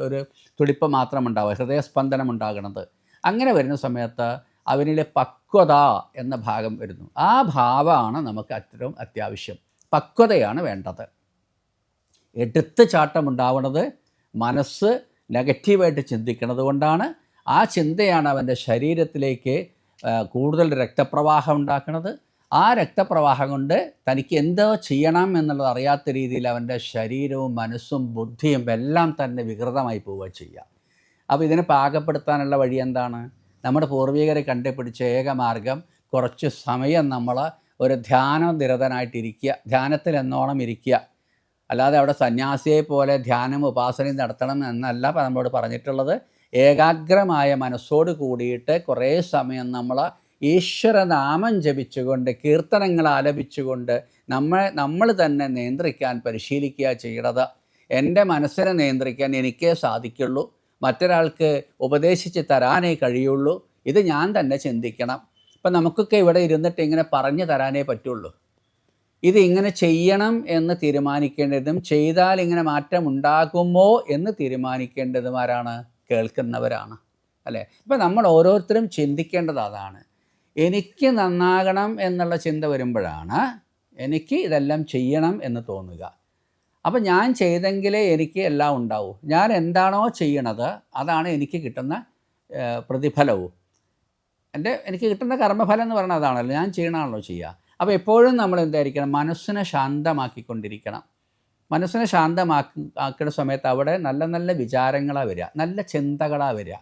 ഒരു തുടിപ്പ് മാത്രം ഉണ്ടാവുക, ഹൃദയസ്പന്ദനം ഉണ്ടാകുന്നത്. അങ്ങനെ വരുന്ന സമയത്ത് അവനിലെ പക്വത എന്ന ഭാഗം വരുന്നു. ആ ഭാവമാണ് നമുക്ക് ഏറ്റവും അത്യാവശ്യം. പക്വതയാണ് വേണ്ടത്. എടുത്ത് ചാട്ടമുണ്ടാവുന്നത് മനസ്സ് നെഗറ്റീവായിട്ട് ചിന്തിക്കുന്നത് കൊണ്ടാണ്. ആ ചിന്തയാണ് അവൻ്റെ ശരീരത്തിലേക്ക് കൂടുതൽ രക്തപ്രവാഹം ഉണ്ടാക്കുന്നത്. ആ രക്തപ്രവാഹം കൊണ്ട് തനിക്ക് എന്തോ ചെയ്യണം എന്നുള്ളത് അറിയാത്ത രീതിയിൽ അവൻ്റെ ശരീരവും മനസ്സും ബുദ്ധിയും എല്ലാം തന്നെ വികൃതമായി പോവുക ചെയ്യുക. അപ്പോൾ ഇതിനെ പാകപ്പെടുത്താനുള്ള വഴി എന്താണ്? നമ്മുടെ പൂർവികരെ കണ്ടുപിടിച്ച ഏകമാർഗം കുറച്ച് സമയം നമ്മൾ ഒരു ധ്യാനനിരതനായിട്ടിരിക്കുക, ധ്യാനത്തിൽ എന്നോണം ഇരിക്കുക. അല്ലാതെ അവിടെ സന്യാസിയെ പോലെ ധ്യാനം ഉപാസനയും നടത്തണം എന്നല്ല നമ്മളോട് പറഞ്ഞിട്ടുള്ളത്. ഏകാഗ്രമായ മനസ്സോട് കൂടിയിട്ട് കുറേ സമയം നമ്മൾ ഈശ്വരനാമം ജപിച്ചുകൊണ്ട് കീർത്തനങ്ങൾ ആലപിച്ചുകൊണ്ട് നമ്മൾ തന്നെ നിയന്ത്രിക്കാൻ പരിശീലിക്കുക ചെയ്യണത്. എൻ്റെ മനസ്സിനെ നിയന്ത്രിക്കാൻ എനിക്കേ സാധിക്കുള്ളൂ, മറ്റൊരാൾക്ക് ഉപദേശിച്ച് തരാനേ കഴിയുള്ളൂ. ഇത് ഞാൻ തന്നെ ചിന്തിക്കണം. ഇപ്പം നമുക്കൊക്കെ ഇവിടെ ഇരുന്നിട്ട് ഇങ്ങനെ പറഞ്ഞു തരാനേ പറ്റുള്ളൂ. ഇത് ഇങ്ങനെ ചെയ്യണം എന്ന് തീരുമാനിക്കേണ്ടതും ചെയ്താൽ ഇങ്ങനെ മാറ്റം ഉണ്ടാകുമോ എന്ന് തീരുമാനിക്കേണ്ടതും ആരാണ്? കേൾക്കുന്നവരാണ് അല്ലേ. ഇപ്പം നമ്മൾ ഓരോരുത്തരും ചിന്തിക്കേണ്ടത് അതാണ്. എനിക്ക് നന്നാകണം എന്നുള്ള ചിന്ത വരുമ്പോഴാണ് എനിക്ക് ഇതെല്ലാം ചെയ്യണം എന്ന് തോന്നുക. അപ്പോൾ ഞാൻ ചെയ്തെങ്കിലേ എനിക്ക് എല്ലാം ഉണ്ടാവൂ. ഞാൻ എന്താണോ ചെയ്യണത് അതാണ് എനിക്ക് കിട്ടുന്ന പ്രതിഫലവും. എനിക്ക് കിട്ടുന്ന കർമ്മഫലം എന്ന് പറയുന്നത് അതാണല്ലോ, ഞാൻ ചെയ്യണമാണല്ലോ ചെയ്യുക. അപ്പോൾ എപ്പോഴും നമ്മൾ എന്തായിരിക്കണം, മനസ്സിനെ ശാന്തമാക്കിക്കൊണ്ടിരിക്കണം. മനസ്സിനെ ആക്കുന്ന സമയത്ത് അവിടെ നല്ല നല്ല വിചാരങ്ങളാണ് വരിക, നല്ല ചിന്തകളാണ് വരിക.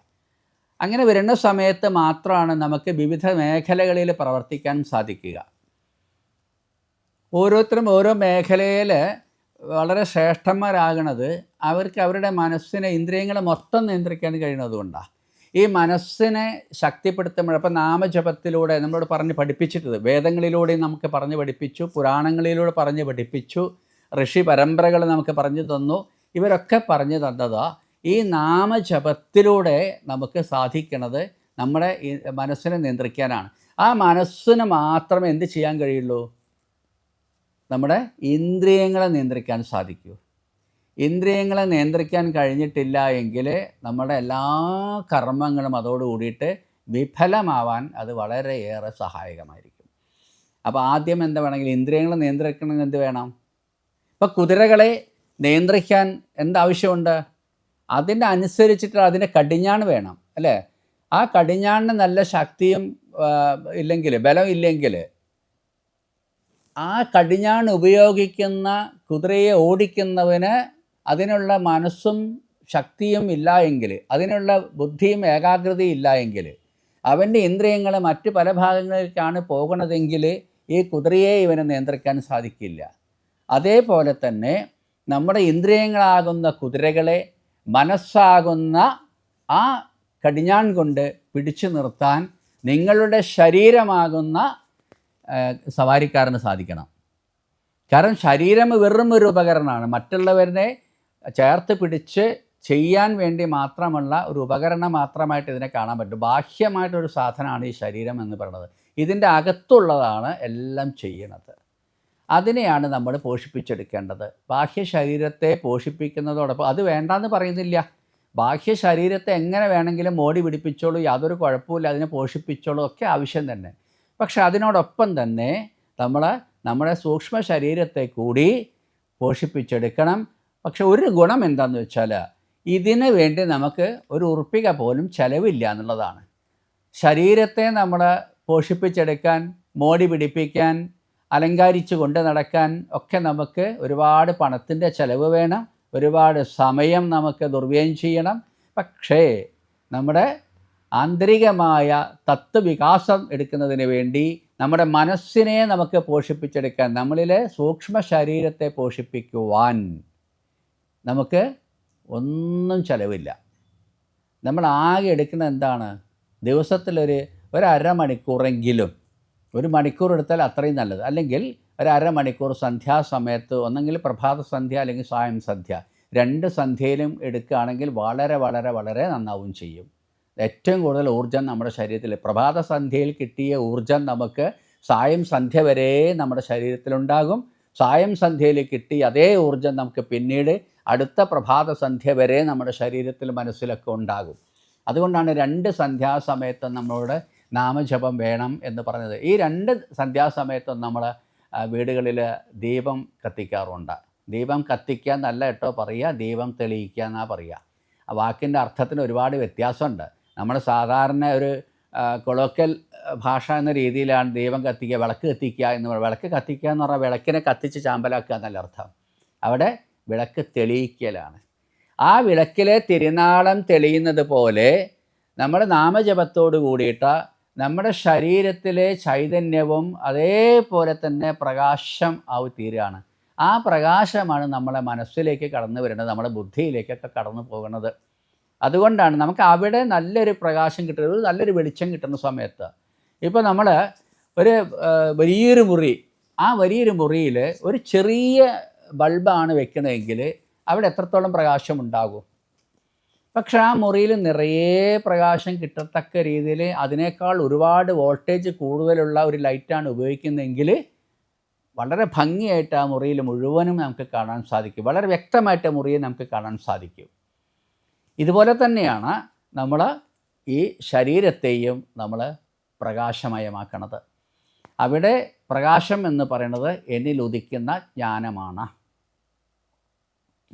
അങ്ങനെ വരുന്ന സമയത്ത് മാത്രമാണ് നമുക്ക് വിവിധ മേഖലകളിൽ പ്രവർത്തിക്കാൻ സാധിക്കുക. ഓരോരുത്തരും ഓരോ മേഖലയിൽ വളരെ ശ്രേഷ്ഠന്മാരാകണത് അവർക്ക് അവരുടെ മനസ്സിനെ, ഇന്ദ്രിയങ്ങളെ മൊത്തം നിയന്ത്രിക്കാൻ കഴിയുന്നതുകൊണ്ടാണ്. ഈ മനസ്സിനെ ശക്തിപ്പെടുത്തുമ്പോൾ, അപ്പോൾ നാമജപത്തിലൂടെ നമ്മളോട് പറഞ്ഞ് പഠിപ്പിച്ചിട്ടത്, വേദങ്ങളിലൂടെ നമുക്ക് പറഞ്ഞ് പഠിപ്പിച്ചു, പുരാണങ്ങളിലൂടെ പറഞ്ഞ് പഠിപ്പിച്ചു, ഋഷി പരമ്പരകൾ നമുക്ക് പറഞ്ഞു തന്നു. ഇവരൊക്കെ പറഞ്ഞു തന്നതാ ഈ നാമജപത്തിലൂടെ നമുക്ക് സാധിക്കുന്നത് നമ്മുടെ ഈ മനസ്സിനെ നിയന്ത്രിക്കാനാണ്. ആ മനസ്സിന് മാത്രമേ എന്ത് ചെയ്യാൻ കഴിയുള്ളൂ, നമ്മുടെ ഇന്ദ്രിയങ്ങളെ നിയന്ത്രിക്കാൻ സാധിക്കൂ. ഇന്ദ്രിയങ്ങളെ നിയന്ത്രിക്കാൻ കഴിഞ്ഞിട്ടില്ല എങ്കിൽ നമ്മുടെ എല്ലാ കർമ്മങ്ങളും അതോടുകൂടിയിട്ട് വിഫലമാവാൻ അത് വളരെയേറെ സഹായകമായിരിക്കും. അപ്പോൾ ആദ്യം എന്താ വേണമെങ്കിൽ ഇന്ദ്രിയങ്ങളെ നിയന്ത്രിക്കണമെങ്കിൽ എന്ത് വേണം? ഇപ്പോൾ കുതിരകളെ നിയന്ത്രിക്കാൻ എന്താവശ്യമുണ്ട്? അതിൻ്റെ അനുസരിച്ചിട്ട് അതിൻ്റെ കടിഞ്ഞാൺ വേണം, അല്ലേ? ആ കടിഞ്ഞാണിന് നല്ല ശക്തിയും ഇല്ലെങ്കിൽ, ബലം ഇല്ലെങ്കിൽ, ആ കടിഞ്ഞാൺ ഉപയോഗിക്കുന്ന കുതിരയെ ഓടിക്കുന്നവന് അതിനുള്ള മനസ്സും ശക്തിയും ഇല്ല എങ്കിൽ, അതിനുള്ള ബുദ്ധിയും ഏകാഗ്രതയും ഇല്ല എങ്കിൽ, അവൻ്റെ ഇന്ദ്രിയങ്ങൾ മറ്റ് പല ഭാഗങ്ങളിലേക്കാണ് പോകുന്നതെങ്കിൽ ഈ കുതിരയെ ഇവന് നിയന്ത്രിക്കാൻ സാധിക്കില്ല. അതേപോലെ തന്നെ നമ്മുടെ ഇന്ദ്രിയങ്ങളാകുന്ന കുതിരകളെ മനസ്സാകുന്ന ആ കടിഞ്ഞാൺ കൊണ്ട് പിടിച്ചു നിർത്താൻ നിങ്ങളുടെ ശരീരമാകുന്ന സവാരിക്കാരന് സാധിക്കണം. കാരണം ശരീരം വെറും ഒരു ഉപകരണമാണ്, മറ്റുള്ളവരെ ചേർത്ത് പിടിച്ച് ചെയ്യാൻ വേണ്ടി മാത്രമുള്ള ഒരു ഉപകരണം മാത്രമായിട്ട് ഇതിനെ കാണാൻ പറ്റും. ബാഹ്യമായിട്ടൊരു സാധനമാണ് ഈ ശരീരം എന്ന് പറയുന്നത്. ഇതിൻ്റെ അകത്തുള്ളതാണ് എല്ലാം ചെയ്യണത്. അതിനെയാണ് നമ്മൾ പോഷിപ്പിച്ചെടുക്കേണ്ടത്. ബാഹ്യ ശരീരത്തെ പോഷിപ്പിക്കുന്നതോടൊപ്പം, അത് വേണ്ടാന്ന് പറയുന്നില്ല, ബാഹ്യ ശരീരത്തെ എങ്ങനെ വേണമെങ്കിലും മോടി പിടിപ്പിച്ചോളൂ, യാതൊരു കുഴപ്പമില്ല, അതിനെ പോഷിപ്പിച്ചോളൂ, ഒക്കെ ആവശ്യം തന്നെ. പക്ഷെ അതിനോടൊപ്പം തന്നെ നമ്മുടെ സൂക്ഷ്മ ശരീരത്തെ കൂടി പോഷിപ്പിച്ചെടുക്കണം. പക്ഷെ ഒരു ഗുണം എന്താണെന്ന് വെച്ചാൽ, ഇതിന് വേണ്ടി നമുക്ക് ഒരു ഉറുപ്പിക പോലും ചിലവില്ല എന്നുള്ളതാണ്. ശരീരത്തെ നമ്മൾ പോഷിപ്പിച്ചെടുക്കാൻ, മോടി പിടിപ്പിക്കാൻ, അലങ്കരിച്ച് കൊണ്ട് നടക്കാൻ ഒക്കെ നമുക്ക് ഒരുപാട് പണത്തിൻ്റെ ചിലവ് വേണം, ഒരുപാട് സമയം നമുക്ക് ദുർവ്യയം ചെയ്യണം. പക്ഷേ നമ്മുടെ ആന്തരികമായ തത്വവികാസം എടുക്കുന്നതിന് വേണ്ടി നമ്മുടെ മനസ്സിനെ നമുക്ക് പോഷിപ്പിച്ചെടുക്കാൻ, നമ്മളിലെ സൂക്ഷ്മ ശരീരത്തെ പോഷിപ്പിക്കുവാൻ നമുക്ക് ഒന്നും ചിലവില്ല. നമ്മൾ ആകെ എടുക്കുന്ന എന്താണ്, ദിവസത്തിലൊരു അരമണിക്കൂറെങ്കിലും, ഒരു മണിക്കൂർ എടുത്താൽ അത്രയും നല്ലത്. അല്ലെങ്കിൽ ഒരു അരമണിക്കൂർ സന്ധ്യാസമയത്ത്, ഒന്നെങ്കിൽ പ്രഭാത സന്ധ്യ അല്ലെങ്കിൽ സായം സന്ധ്യ, 2 സന്ധ്യയിലും എടുക്കുകയാണെങ്കിൽ വളരെ വളരെ വളരെ നന്നാവും ചെയ്യും. ഏറ്റവും കൂടുതൽ ഊർജ്ജം നമ്മുടെ ശരീരത്തിൽ, പ്രഭാത സന്ധ്യയിൽ കിട്ടിയ ഊർജ്ജം നമുക്ക് സായം സന്ധ്യ വരെ നമ്മുടെ ശരീരത്തിലുണ്ടാകും. സായം സന്ധ്യയിൽ കിട്ടിയ അതേ ഊർജ്ജം നമുക്ക് പിന്നീട് അടുത്ത പ്രഭാത സന്ധ്യ വരെ നമ്മുടെ ശരീരത്തിൽ മനസ്സിലൊക്കെ ഉണ്ടാകും. അതുകൊണ്ടാണ് 2 സന്ധ്യാസമയത്ത് നമ്മളോട് നാമജപം വേണം എന്ന് പറഞ്ഞത്. ഈ 2 സന്ധ്യാസമയത്തും നമ്മൾ വീടുകളിൽ ദീപം കത്തിക്കാറുണ്ട്. ദീപം കത്തിക്കുക എന്നല്ല കേട്ടോ പറയുക, ദീപം തെളിയിക്കുക എന്നാണ് പറയുക. ആ വാക്കിൻ്റെ അർത്ഥത്തിന് ഒരുപാട് വ്യത്യാസമുണ്ട്. നമ്മൾ സാധാരണ ഒരു കൊളോക്കൽ ഭാഷ എന്ന രീതിയിലാണ് ദീപം കത്തിക്കുക, വിളക്ക് കത്തിക്കുക എന്ന് പറയുന്നത്. വിളക്ക് കത്തിക്കുക എന്ന് പറഞ്ഞാൽ വിളക്കിനെ കത്തിച്ച് ചാമ്പലാക്കുക എന്നല്ല അർത്ഥം. അവിടെ വിളക്ക് തെളിയിക്കലാണ്. ആ വിളക്കിലെ തിരുനാളം തെളിയുന്നത് പോലെ നമ്മൾ നാമജപത്തോട് കൂടിയിട്ട് നമ്മുടെ ശരീരത്തിലെ ചൈതന്യവും അതേപോലെ തന്നെ പ്രകാശം ആയി തീരുകയാണ്. ആ പ്രകാശമാണ് നമ്മളെ മനസ്സിലേക്ക് കടന്നു വരുന്നത്, നമ്മുടെ ബുദ്ധിയിലേക്കൊക്കെ കടന്നു പോകുന്നത്. അതുകൊണ്ടാണ് നമുക്ക് അവിടെ നല്ലൊരു പ്രകാശം കിട്ടുന്നത്, നല്ലൊരു വെളിച്ചം കിട്ടുന്ന സമയത്ത്. ഇപ്പോൾ നമ്മൾ ഒരു വലിയൊരു മുറി, ആ വലിയൊരു മുറിയിൽ ഒരു ചെറിയ ബൾബാണ് വെക്കണമെങ്കിൽ അവിടെ എത്രത്തോളം പ്രകാശം ഉണ്ടാകും? പക്ഷെ ആ മുറിയിൽ നിറയെ പ്രകാശം കിട്ടത്തക്ക രീതിയിൽ അതിനേക്കാൾ ഒരുപാട് വോൾട്ടേജ് കൂടുതലുള്ള ഒരു ലൈറ്റാണ് ഉപയോഗിക്കുന്നതെങ്കിൽ വളരെ ഭംഗിയായിട്ട് ആ മുറിയിൽ മുഴുവനും നമുക്ക് കാണാൻ സാധിക്കും, വളരെ വ്യക്തമായിട്ട് മുറിയെ നമുക്ക് കാണാൻ സാധിക്കും. ഇതുപോലെ തന്നെയാണ് നമ്മൾ ഈ ശരീരത്തെയും നമ്മൾ പ്രകാശമയമാക്കണത്. അവിടെ പ്രകാശം എന്ന് പറയുന്നത് എന്നിൽ ഉദിക്കുന്ന ജ്ഞാനമാണ്.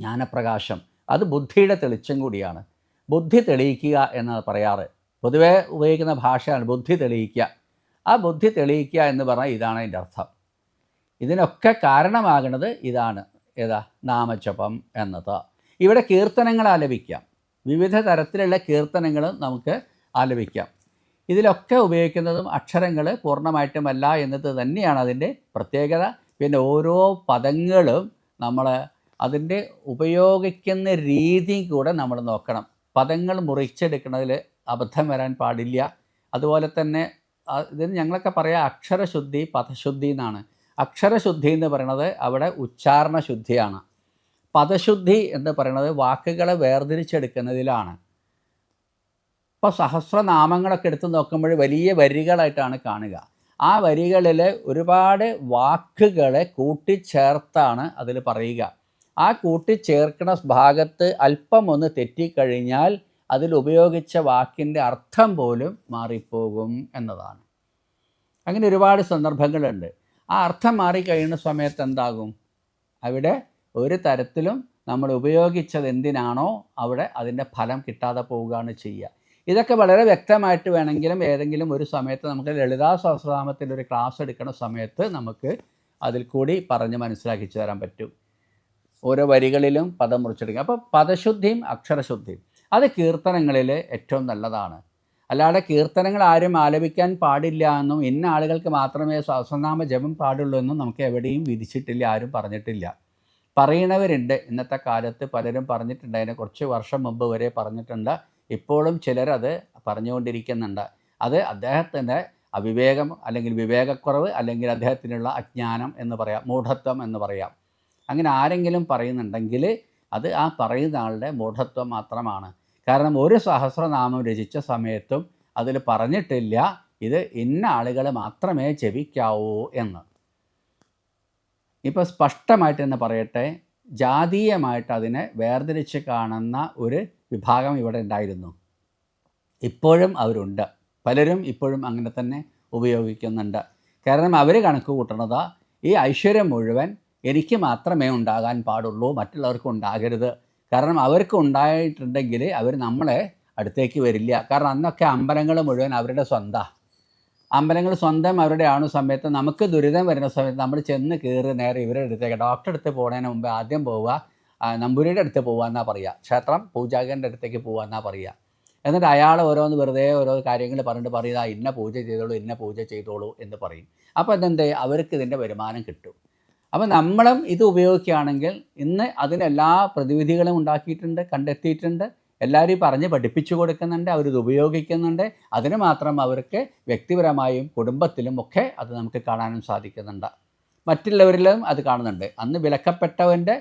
ജ്ഞാനപ്രകാശം, അത് ബുദ്ധിയുടെ തെളിച്ചം കൂടിയാണ്. ബുദ്ധി തെളിയിക്കുക എന്ന് പറയാറ്, പൊതുവേ ഉപയോഗിക്കുന്ന ഭാഷയാണ് ബുദ്ധി തെളിയിക്കുക. ആ ബുദ്ധി തെളിയിക്കുക എന്ന് പറഞ്ഞാൽ ഇതാണ് അതിൻ്റെ അർത്ഥം. ഇതിനൊക്കെ കാരണമാകുന്നത് ഇതാണ്, ഏതാ? നാമജപം എന്നത്. ഇവിടെ കീർത്തനങ്ങൾ ആലപിക്കാം, വിവിധ തരത്തിലുള്ള കീർത്തനങ്ങൾ നമുക്ക് ആലപിക്കാം. ഇതിലൊക്കെ ഉപയോഗിക്കുന്നതും അക്ഷരങ്ങൾ പൂർണ്ണമായിട്ടുമല്ല എന്നത് തന്നെയാണ് അതിൻ്റെ പ്രത്യേകത. പിന്നെ ഓരോ പദങ്ങളും നമ്മൾ അതിൻ്റെ ഉപയോഗിക്കുന്ന രീതി കൂടെ നമ്മൾ നോക്കണം. പദങ്ങൾ മുറിച്ചെടുക്കുന്നതിൽ അബദ്ധം വരാൻ പാടില്ല. അതുപോലെ തന്നെ ഇതിന് ഞങ്ങളൊക്കെ പറയാം അക്ഷരശുദ്ധി, പദശുദ്ധി എന്നാണ്. അക്ഷരശുദ്ധി എന്ന് പറയുന്നത് അവിടെ ഉച്ചാരണ ശുദ്ധിയാണ്. പദശുദ്ധി എന്ന് പറയുന്നത് വാക്കുകളെ വേർതിരിച്ചെടുക്കുന്നതിലാണ്. ഇപ്പോൾ സഹസ്രനാമങ്ങളൊക്കെ എടുത്ത് നോക്കുമ്പോൾ വലിയ വരികളായിട്ടാണ് കാണുക. ആ വരികളിൽ ഒരുപാട് വാക്കുകളെ കൂട്ടിച്ചേർത്താണ് അതിൽ പറയുക. ആ കൂട്ടിച്ചേർക്കുന്ന ഭാഗത്ത് അല്പം ഒന്ന് തെറ്റിക്കഴിഞ്ഞാൽ അതിൽ ഉപയോഗിച്ച വാക്കിൻ്റെ അർത്ഥം പോലും മാറിപ്പോകും എന്നതാണ്. അങ്ങനെ ഒരുപാട് സന്ദർഭങ്ങളുണ്ട്. ആ അർത്ഥം മാറിക്കഴിയുന്ന സമയത്ത് എന്താകും? അവിടെ ഒരു തരത്തിലും നമ്മൾ ഉപയോഗിച്ചത് എന്തിനാണോ അവിടെ അതിൻ്റെ ഫലം കിട്ടാതെ പോവുകയാണ് ചെയ്യുക. ഇതൊക്കെ വളരെ വ്യക്തമായിട്ട് വേണമെങ്കിലും ഏതെങ്കിലും ഒരു സമയത്ത് നമുക്ക് ലളിതാ സഹസ്രനാമത്തിൻ്റെ ഒരു ക്ലാസ് എടുക്കുന്ന സമയത്ത് നമുക്ക് അതിൽ കൂടി പറഞ്ഞ് മനസ്സിലാക്കിച്ചു തരാൻ പറ്റും. ഓരോ വരികളിലും പദം മുറിച്ചെടുക്കുക. അപ്പോൾ പദശുദ്ധിയും അക്ഷരശുദ്ധിയും അത് കീർത്തനങ്ങളിൽ ഏറ്റവും നല്ലതാണ്. അല്ലാതെ കീർത്തനങ്ങൾ ആരും ആലപിക്കാൻ പാടില്ല എന്നും ഇന്ന ആളുകൾക്ക് മാത്രമേ സഹസ്രനാമ ജപം പാടുള്ളൂ എന്നും നമുക്ക് എവിടെയും വിധിച്ചിട്ടില്ല, ആരും പറഞ്ഞിട്ടില്ല. പറയുന്നവരുണ്ട്, ഇന്നത്തെ കാലത്ത് പലരും പറഞ്ഞിട്ടുണ്ട്. അതിനെ കുറച്ച് വർഷം മുമ്പ് വരെ പറഞ്ഞിട്ടുണ്ട്. ഇപ്പോഴും ചിലരത് പറഞ്ഞുകൊണ്ടിരിക്കുന്നുണ്ട്. അത് അദ്ദേഹത്തിൻ്റെ അവിവേകം അല്ലെങ്കിൽ വിവേകക്കുറവ് അല്ലെങ്കിൽ അദ്ദേഹത്തിനുള്ള അജ്ഞാനം എന്ന് പറയാം, മൂഢത്വം എന്ന് പറയാം. അങ്ങനെ ആരെങ്കിലും പറയുന്നുണ്ടെങ്കിൽ അത് ആ പറയുന്ന ആളുടെ മൂഢത്വം മാത്രമാണ്. കാരണം ഒരു സഹസ്രനാമം രചിച്ച സമയത്തും അതിൽ പറഞ്ഞിട്ടില്ല ഇത് ഇന്ന ആളുകൾ മാത്രമേ ജപിക്കാവൂ എന്ന്. ഇപ്പോൾ സ്പഷ്ടമായിട്ട് തന്നെ പറയട്ടെ, ജാതീയമായിട്ട് അതിനെ വേർതിരിച്ച് കാണുന്ന ഒരു വിഭാഗം ഇവിടെ ഉണ്ടായിരുന്നു. ഇപ്പോഴും അവരുണ്ട്, പലരും ഇപ്പോഴും അങ്ങനെ തന്നെ ഉപയോഗിക്കുന്നുണ്ട്. കാരണം അവർ കണക്ക് കൂട്ടുന്നത് ഈ ഐശ്വര്യം മുഴുവൻ എനിക്ക് മാത്രമേ ഉണ്ടാകാൻ പാടുള്ളൂ, മറ്റുള്ളവർക്ക് ഉണ്ടാകരുത്. കാരണം അവർക്ക് ഉണ്ടായിട്ടുണ്ടെങ്കിൽ അവർ നമ്മളെ അടുത്തേക്ക് വരില്ല. കാരണം അന്നൊക്കെ അമ്പലങ്ങൾ മുഴുവൻ അവരുടെ സ്വന്തമാണ്. അമ്പലങ്ങൾ സ്വന്തം അവരുടെ ആണു സമയത്ത് നമുക്ക് ദുരിതം വരുന്ന സമയത്ത് നമ്മൾ ചെന്ന് കയറി നേരെ ഇവരുടെ അടുത്തേക്ക്, ഡോക്ടറെ അടുത്ത് പോകുന്നതിന് മുമ്പ് ആദ്യം പോവുക നമ്പൂരിയുടെ അടുത്ത് പോകുക എന്നാണ് പറയുക, ക്ഷേത്രം പൂജാകൻ്റെ അടുത്തേക്ക് പോകുക എന്നാണ് പറയുക. എന്നിട്ട് അയാൾ ഓരോന്ന് വെറുതെ ഓരോ കാര്യങ്ങൾ പറഞ്ഞിട്ട് പറയുക ഇന്ന പൂജ ചെയ്തോളൂ, ഇന്ന പൂജ ചെയ്തോളൂ എന്ന് പറയും. അപ്പോൾ അതെന്ത്, അവർക്ക് ഇതിൻ്റെ വരുമാനം കിട്ടും. അപ്പോൾ നമ്മളും ഇത് ഉപയോഗിക്കുകയാണെങ്കിൽ ഇന്ന് അതിനെല്ലാ പ്രതിവിധികളും ഉണ്ടാക്കിയിട്ടുണ്ട്, കണ്ടെത്തിയിട്ടുണ്ട്. എല്ലാവരും പറഞ്ഞ് പഠിപ്പിച്ചു കൊടുക്കുന്നുണ്ട്, അവരിത് ഉപയോഗിക്കുന്നുണ്ട്. അതിന് മാത്രം അവർക്ക് വ്യക്തിപരമായും കുടുംബത്തിലും ഒക്കെ അത് നമുക്ക് കാണാനും സാധിക്കുന്നുണ്ട്. മറ്റുള്ളവരിലും അത് കാണുന്നുണ്ട്. അന്ന് വിലക്കപ്പെട്ടവൻ്റെ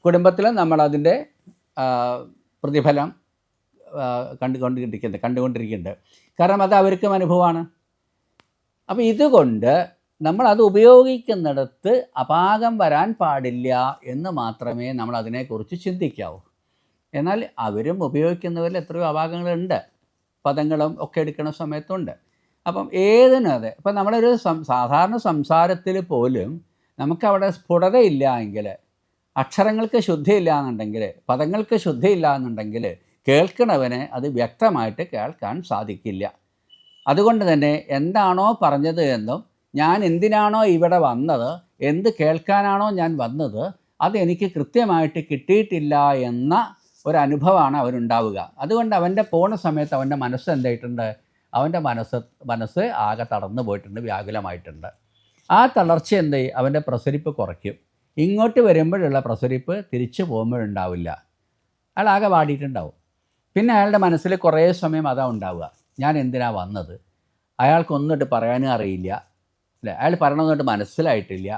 കുടുംബത്തിലും നമ്മളതിൻ്റെ പ്രതിഫലം കണ്ടുകൊണ്ടിരിക്കുന്നുണ്ട്. കാരണം അത് അവർക്കും അനുഭവമാണ്. അപ്പോൾ ഇതുകൊണ്ട് നമ്മളത് ഉപയോഗിക്കുന്നിടത്ത് അപാകം വരാൻ പാടില്ല എന്ന് മാത്രമേ നമ്മൾ അതിനെക്കുറിച്ച് ചിന്തിക്കാവൂ. എന്നാൽ അവരും ഉപയോഗിക്കുന്നവരിൽ എത്രയോ അപാകങ്ങളുണ്ട്, പദങ്ങളും ഒക്കെ എടുക്കുന്ന സമയത്തുണ്ട്. അപ്പം ഏതിനും അതെ. ഇപ്പം നമ്മളൊരു സാധാരണ സംസാരത്തിൽ പോലും നമുക്കവിടെ സ്ഫുടതയില്ല എങ്കിൽ, അക്ഷരങ്ങൾക്ക് ശുദ്ധിയില്ല എന്നുണ്ടെങ്കിൽ, പദങ്ങൾക്ക് ശുദ്ധിയില്ല എന്നുണ്ടെങ്കിൽ കേൾക്കണവന് അത് വ്യക്തമായിട്ട് കേൾക്കാൻ സാധിക്കില്ല. അതുകൊണ്ട് തന്നെ എന്താണോ പറഞ്ഞത് എന്നും ഞാൻ എന്തിനാണോ ഇവിടെ വന്നത്, എന്ത് കേൾക്കാനാണോ ഞാൻ വന്നത്, അതെനിക്ക് കൃത്യമായിട്ട് കിട്ടിയിട്ടില്ല എന്ന ഒരനുഭവമാണ് അവനുണ്ടാവുക. അതുകൊണ്ട് അവൻ്റെ പോണ സമയത്ത് അവൻ്റെ മനസ്സ് എന്തായിട്ടുണ്ട്, അവൻ്റെ മനസ്സ് ആകെ തളർന്നു പോയിട്ടുണ്ട്, വ്യാകുലമായിട്ടുണ്ട്. ആ തളർച്ച എന്ത് ചെയ്യും, അവൻ്റെ പ്രസരിപ്പ് കുറയ്ക്കും. ഇങ്ങോട്ട് വരുമ്പോഴുള്ള പ്രസരിപ്പ് തിരിച്ചു പോകുമ്പോഴുണ്ടാവില്ല. അയാൾ ആകെ വാടിയിട്ടുണ്ടാവും. പിന്നെ അയാളുടെ മനസ്സിൽ കുറേ സമയം അതാ ഉണ്ടാവുക, ഞാൻ എന്തിനാ വന്നത്, അയാൾക്കൊന്നിട്ട് പറയാനും അറിയില്ല, അല്ലേ, അയാൾ പറയണമെന്നിട്ട് മനസ്സിലായിട്ടില്ല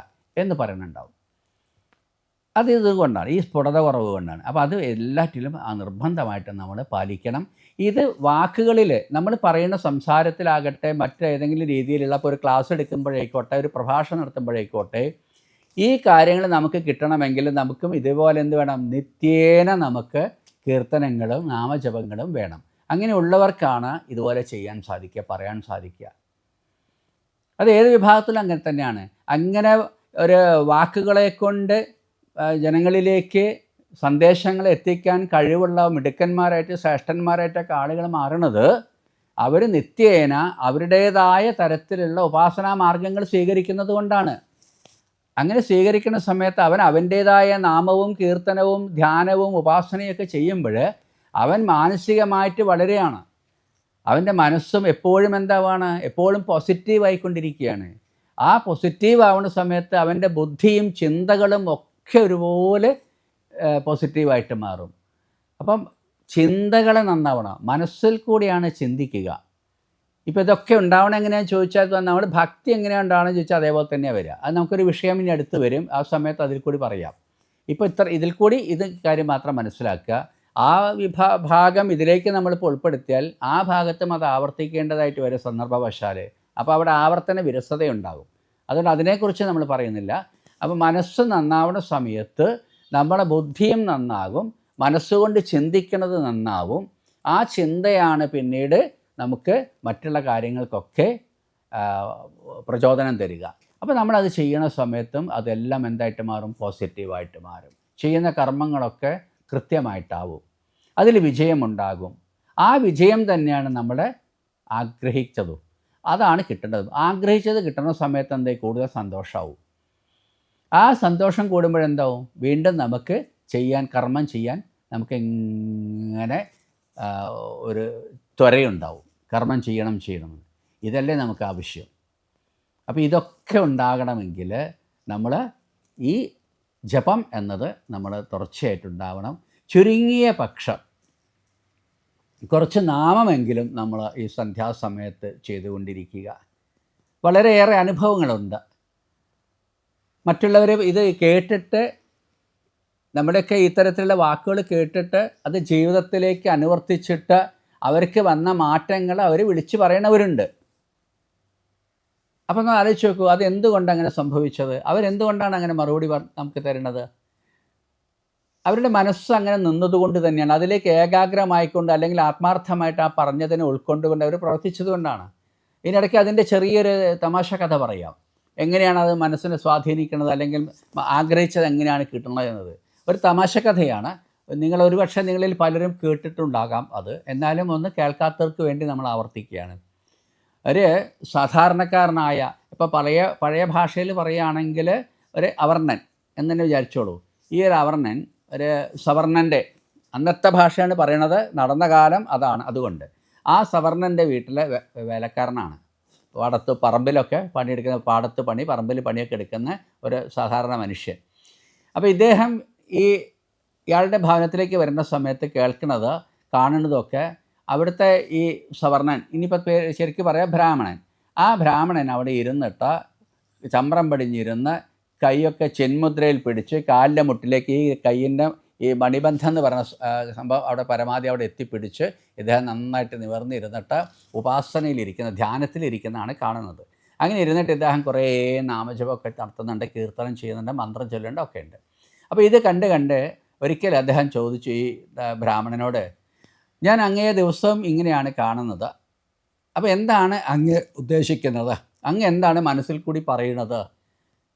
എന്ന് പറയുന്നുണ്ടാവും. അത് ഇതുകൊണ്ടാണ്, ഈ സ്ഫുടത കുറവ് കൊണ്ടാണ്. അപ്പോൾ അത് എല്ലാറ്റിലും നിർബന്ധമായിട്ട് നമ്മൾ പാലിക്കണം. ഇത് വാക്കുകളിൽ നമ്മൾ പറയുന്ന സംസാരത്തിലാകട്ടെ, മറ്റേതെങ്കിലും രീതിയിലുള്ള ഇപ്പോൾ ഒരു ക്ലാസ് എടുക്കുമ്പോഴേക്കോട്ടെ, ഒരു പ്രഭാഷണം നടത്തുമ്പോഴേക്കോട്ടെ, ഈ കാര്യങ്ങൾ നമുക്ക് കിട്ടണമെങ്കിൽ നമുക്കും ഇതുപോലെ എന്ത് വേണം, നിത്യേന നമുക്ക് കീർത്തനങ്ങളും നാമജപങ്ങളും വേണം. അങ്ങനെയുള്ളവർക്കാണ് ഇതുപോലെ ചെയ്യാൻ സാധിക്കുക, പറയാൻ സാധിക്കുക. അത് ഏത് വിഭാഗത്തിലും അങ്ങനെ തന്നെയാണ്. അങ്ങനെ ഒരു വാക്കുകളെ കൊണ്ട് ജനങ്ങളിലേക്ക് സന്ദേശങ്ങൾ എത്തിക്കാൻ കഴിവുള്ള മിടുക്കന്മാരായിട്ട് ശ്രേഷ്ഠന്മാരായിട്ടൊക്കെ ആളുകൾ മാറണത് അവർ നിത്യേന അവരുടേതായ തരത്തിലുള്ള ഉപാസനാ മാർഗങ്ങൾ സ്വീകരിക്കുന്നത് കൊണ്ടാണ്. അങ്ങനെ സ്വീകരിക്കുന്ന സമയത്ത് അവൻ അവൻ്റേതായ നാമവും കീർത്തനവും ധ്യാനവും ഉപാസനയൊക്കെ ചെയ്യുമ്പോൾ അവൻ മാനസികമായിട്ട് വളരെയാണ്. അവൻ്റെ മനസ്സും എപ്പോഴും എന്താവാണ്, എപ്പോഴും പോസിറ്റീവായിക്കൊണ്ടിരിക്കുകയാണ്. ആ പോസിറ്റീവ് ആവുന്ന സമയത്ത് അവൻ്റെ ബുദ്ധിയും ചിന്തകളും ഒക്കെ ഒരുപോലെ പോസിറ്റീവായിട്ട് മാറും. അപ്പം ചിന്തകളെ നന്നാവണം, മനസ്സിൽ കൂടിയാണ് ചിന്തിക്കുക. ഇപ്പോൾ ഇതൊക്കെ ഉണ്ടാവണം എങ്ങനെയാണെന്ന് ചോദിച്ചാൽ നമ്മൾ ഭക്തി എങ്ങനെയാണ് ഉണ്ടാവണമെന്ന് ചോദിച്ചാൽ അതേപോലെ തന്നെയാണ് വരിക. അത് നമുക്കൊരു വിഷയം ഇനി അടുത്ത് വരും, ആ സമയത്ത് അതിൽ കൂടി പറയാം. ഇപ്പോൾ ഇതിൽ കൂടി ഇത് കാര്യം മാത്രം മനസ്സിലാക്കുക. ആ ഭാഗം ഇതിലേക്ക് നമ്മളിപ്പോൾ ഉൾപ്പെടുത്തിയാൽ ആ ഭാഗത്തും അത് ആവർത്തിക്കേണ്ടതായിട്ട് വരും സന്ദർഭവശാൽ. അപ്പോൾ അവിടെ ആവർത്തന വിരസതയുണ്ടാകും. അതുകൊണ്ട് അതിനെക്കുറിച്ച് നമ്മൾ പറയുന്നില്ല. അപ്പോൾ മനസ്സ് നന്നാവുന്ന സമയത്ത് നമ്മുടെ ബുദ്ധിയും നന്നാകും, മനസ്സുകൊണ്ട് ചിന്തിക്കുന്നത് നന്നാവും. ആ ചിന്തയാണ് പിന്നീട് നമുക്ക് മറ്റുള്ള കാര്യങ്ങൾക്കൊക്കെ പ്രചോദനം തരിക. അപ്പോൾ നമ്മളത് ചെയ്യുന്ന സമയത്തും അതെല്ലാം എന്തായിട്ട് മാറും, പോസിറ്റീവായിട്ട് മാറും. ചെയ്യുന്ന കർമ്മങ്ങളൊക്കെ കൃത്യമായിട്ടാവും, അതിൽ വിജയമുണ്ടാകും. ആ വിജയം തന്നെയാണ് നമ്മൾ ആഗ്രഹിച്ചതും, അതാണ് കിട്ടേണ്ടത്. ആഗ്രഹിച്ചത് കിട്ടുന്ന സമയത്ത് എന്താ കൂടുതൽ സന്തോഷമാവും. ആ സന്തോഷം കൂടുമ്പോഴെന്താവും, വീണ്ടും നമുക്ക് കർമ്മം ചെയ്യാൻ നമുക്ക് ഇങ്ങനെ ഒരു ത്വരയുണ്ടാവും. കർമ്മം ചെയ്യണമെന്ന് ഇതല്ലേ നമുക്ക് ആവശ്യം. അപ്പോൾ ഇതൊക്കെ ഉണ്ടാകണമെങ്കിൽ നമ്മൾ ഈ ജപം എന്നത് നമ്മൾ തുടർച്ചയായിട്ടുണ്ടാവണം. ചുരുങ്ങിയ പക്ഷം കുറച്ച് നാമമെങ്കിലും നമ്മൾ ഈ സന്ധ്യാസമയത്ത് ചെയ്തുകൊണ്ടിരിക്കുക. വളരെയേറെ അനുഭവങ്ങളുണ്ട്. മറ്റുള്ളവർ ഇത് കേട്ടിട്ട്, നമ്മുടെയൊക്കെ ഇത്തരത്തിലുള്ള വാക്കുകൾ കേട്ടിട്ട് അത് ജീവിതത്തിലേക്ക് അനുവർത്തിച്ചിട്ട് അവർക്ക് വന്ന മാറ്റങ്ങൾ അവർ വിളിച്ചു പറയണവരുണ്ട്. അപ്പം ഒന്ന് ആലോചിച്ച് നോക്കൂ, അത് എന്തുകൊണ്ട് അങ്ങനെ സംഭവിച്ചത്, അവരെന്തുകൊണ്ടാണ് അങ്ങനെ മറുപടി നമുക്ക് തരുന്നത്? അവരുടെ മനസ്സ് അങ്ങനെ നിന്നതുകൊണ്ട് തന്നെയാണ്. അതിലേക്ക് ഏകാഗ്രമായിക്കൊണ്ട് അല്ലെങ്കിൽ ആത്മാർത്ഥമായിട്ട് ആ പറഞ്ഞതിനെ ഉൾക്കൊണ്ടുകൊണ്ട് അവർ പ്രവർത്തിച്ചത് കൊണ്ടാണ്. ഇതിനിടയ്ക്ക് അതിൻ്റെ ചെറിയൊരു തമാശ കഥ പറയാം. എങ്ങനെയാണ് അത് മനസ്സിനെ സ്വാധീനിക്കുന്നത്, അല്ലെങ്കിൽ ആഗ്രഹിച്ചത് എങ്ങനെയാണ് കിട്ടുന്നത് എന്നത് ഒരു തമാശ കഥയാണ്. നിങ്ങൾ ഒരുപക്ഷെ നിങ്ങളിൽ പലരും കേട്ടിട്ടുണ്ടാകാം അത്, എന്നാലും ഒന്ന് കേൾക്കാത്തവർക്ക് വേണ്ടി നമ്മൾ ആവർത്തിക്കുകയാണ്. ഒരു സാധാരണക്കാരനായ, ഇപ്പോൾ പഴയ ഭാഷയിൽ പറയുകയാണെങ്കിൽ ഒരു അവർണൻ എന്ന് തന്നെ വിചാരിച്ചോളൂ. ഈ ഒരു അവർണൻ ഒരു സവർണൻ്റെ, അന്നത്തെ ഭാഷയാണ് പറയണത്, നടന്ന കാലം അതാണ്. അതുകൊണ്ട് ആ സവർണൻ്റെ വീട്ടിലെ വേലക്കാരനാണ്. പറമ്പിലൊക്കെ പണിയെടുക്കുന്ന, പറമ്പിൽ പണിയൊക്കെ എടുക്കുന്ന ഒരു സാധാരണ മനുഷ്യൻ. അപ്പോൾ ഇദ്ദേഹം ഇയാളുടെ ഭവനത്തിലേക്ക് വരുന്ന സമയത്ത് കേൾക്കുന്നത് കാണുന്നതൊക്കെ അവിടുത്തെ ഈ സവർണൻ, ഇനിയിപ്പോൾ ശരിക്കും പറയാം ബ്രാഹ്മണൻ, ആ ബ്രാഹ്മണൻ അവിടെ ഇരുന്നിട്ട് ചമ്രം പടിഞ്ഞിരുന്ന് കൈയൊക്കെ ചെന്മുദ്രയിൽ പിടിച്ച് കാലിൻ്റെ മുട്ടിലേക്ക് ഈ കൈയിൻ്റെ ഈ മണിബന്ധം എന്ന് പറഞ്ഞ സംഭവം അവിടെ പരമാവധി അവിടെ എത്തിപ്പിടിച്ച് ഇദ്ദേഹം നന്നായിട്ട് നിവർന്നിരുന്നിട്ട് ഉപാസനയിലിരിക്കുന്ന, ധ്യാനത്തിലിരിക്കുന്നതാണ് കാണുന്നത്. അങ്ങനെ ഇരുന്നിട്ട് ഇദ്ദേഹം കുറേ നാമജപമൊക്കെ നടത്തുന്നുണ്ട്, കീർത്തനം ചെയ്യുന്നുണ്ട്, മന്ത്രം ചൊല്ലുന്നുണ്ട്, ഒക്കെ ഉണ്ട്. അപ്പോൾ ഇത് കണ്ട് ഒരിക്കൽ അദ്ദേഹം ചോദിച്ചു ഈ ബ്രാഹ്മണനോട്, ഞാൻ അങ്ങേ ദിവസവും ഇങ്ങനെയാണ് കാണുന്നത്, അപ്പോൾ എന്താണ് അങ്ങ് ഉദ്ദേശിക്കുന്നത്, അങ്ങ് എന്താണ് മനസ്സിൽ കൂടി പറയുന്നത്,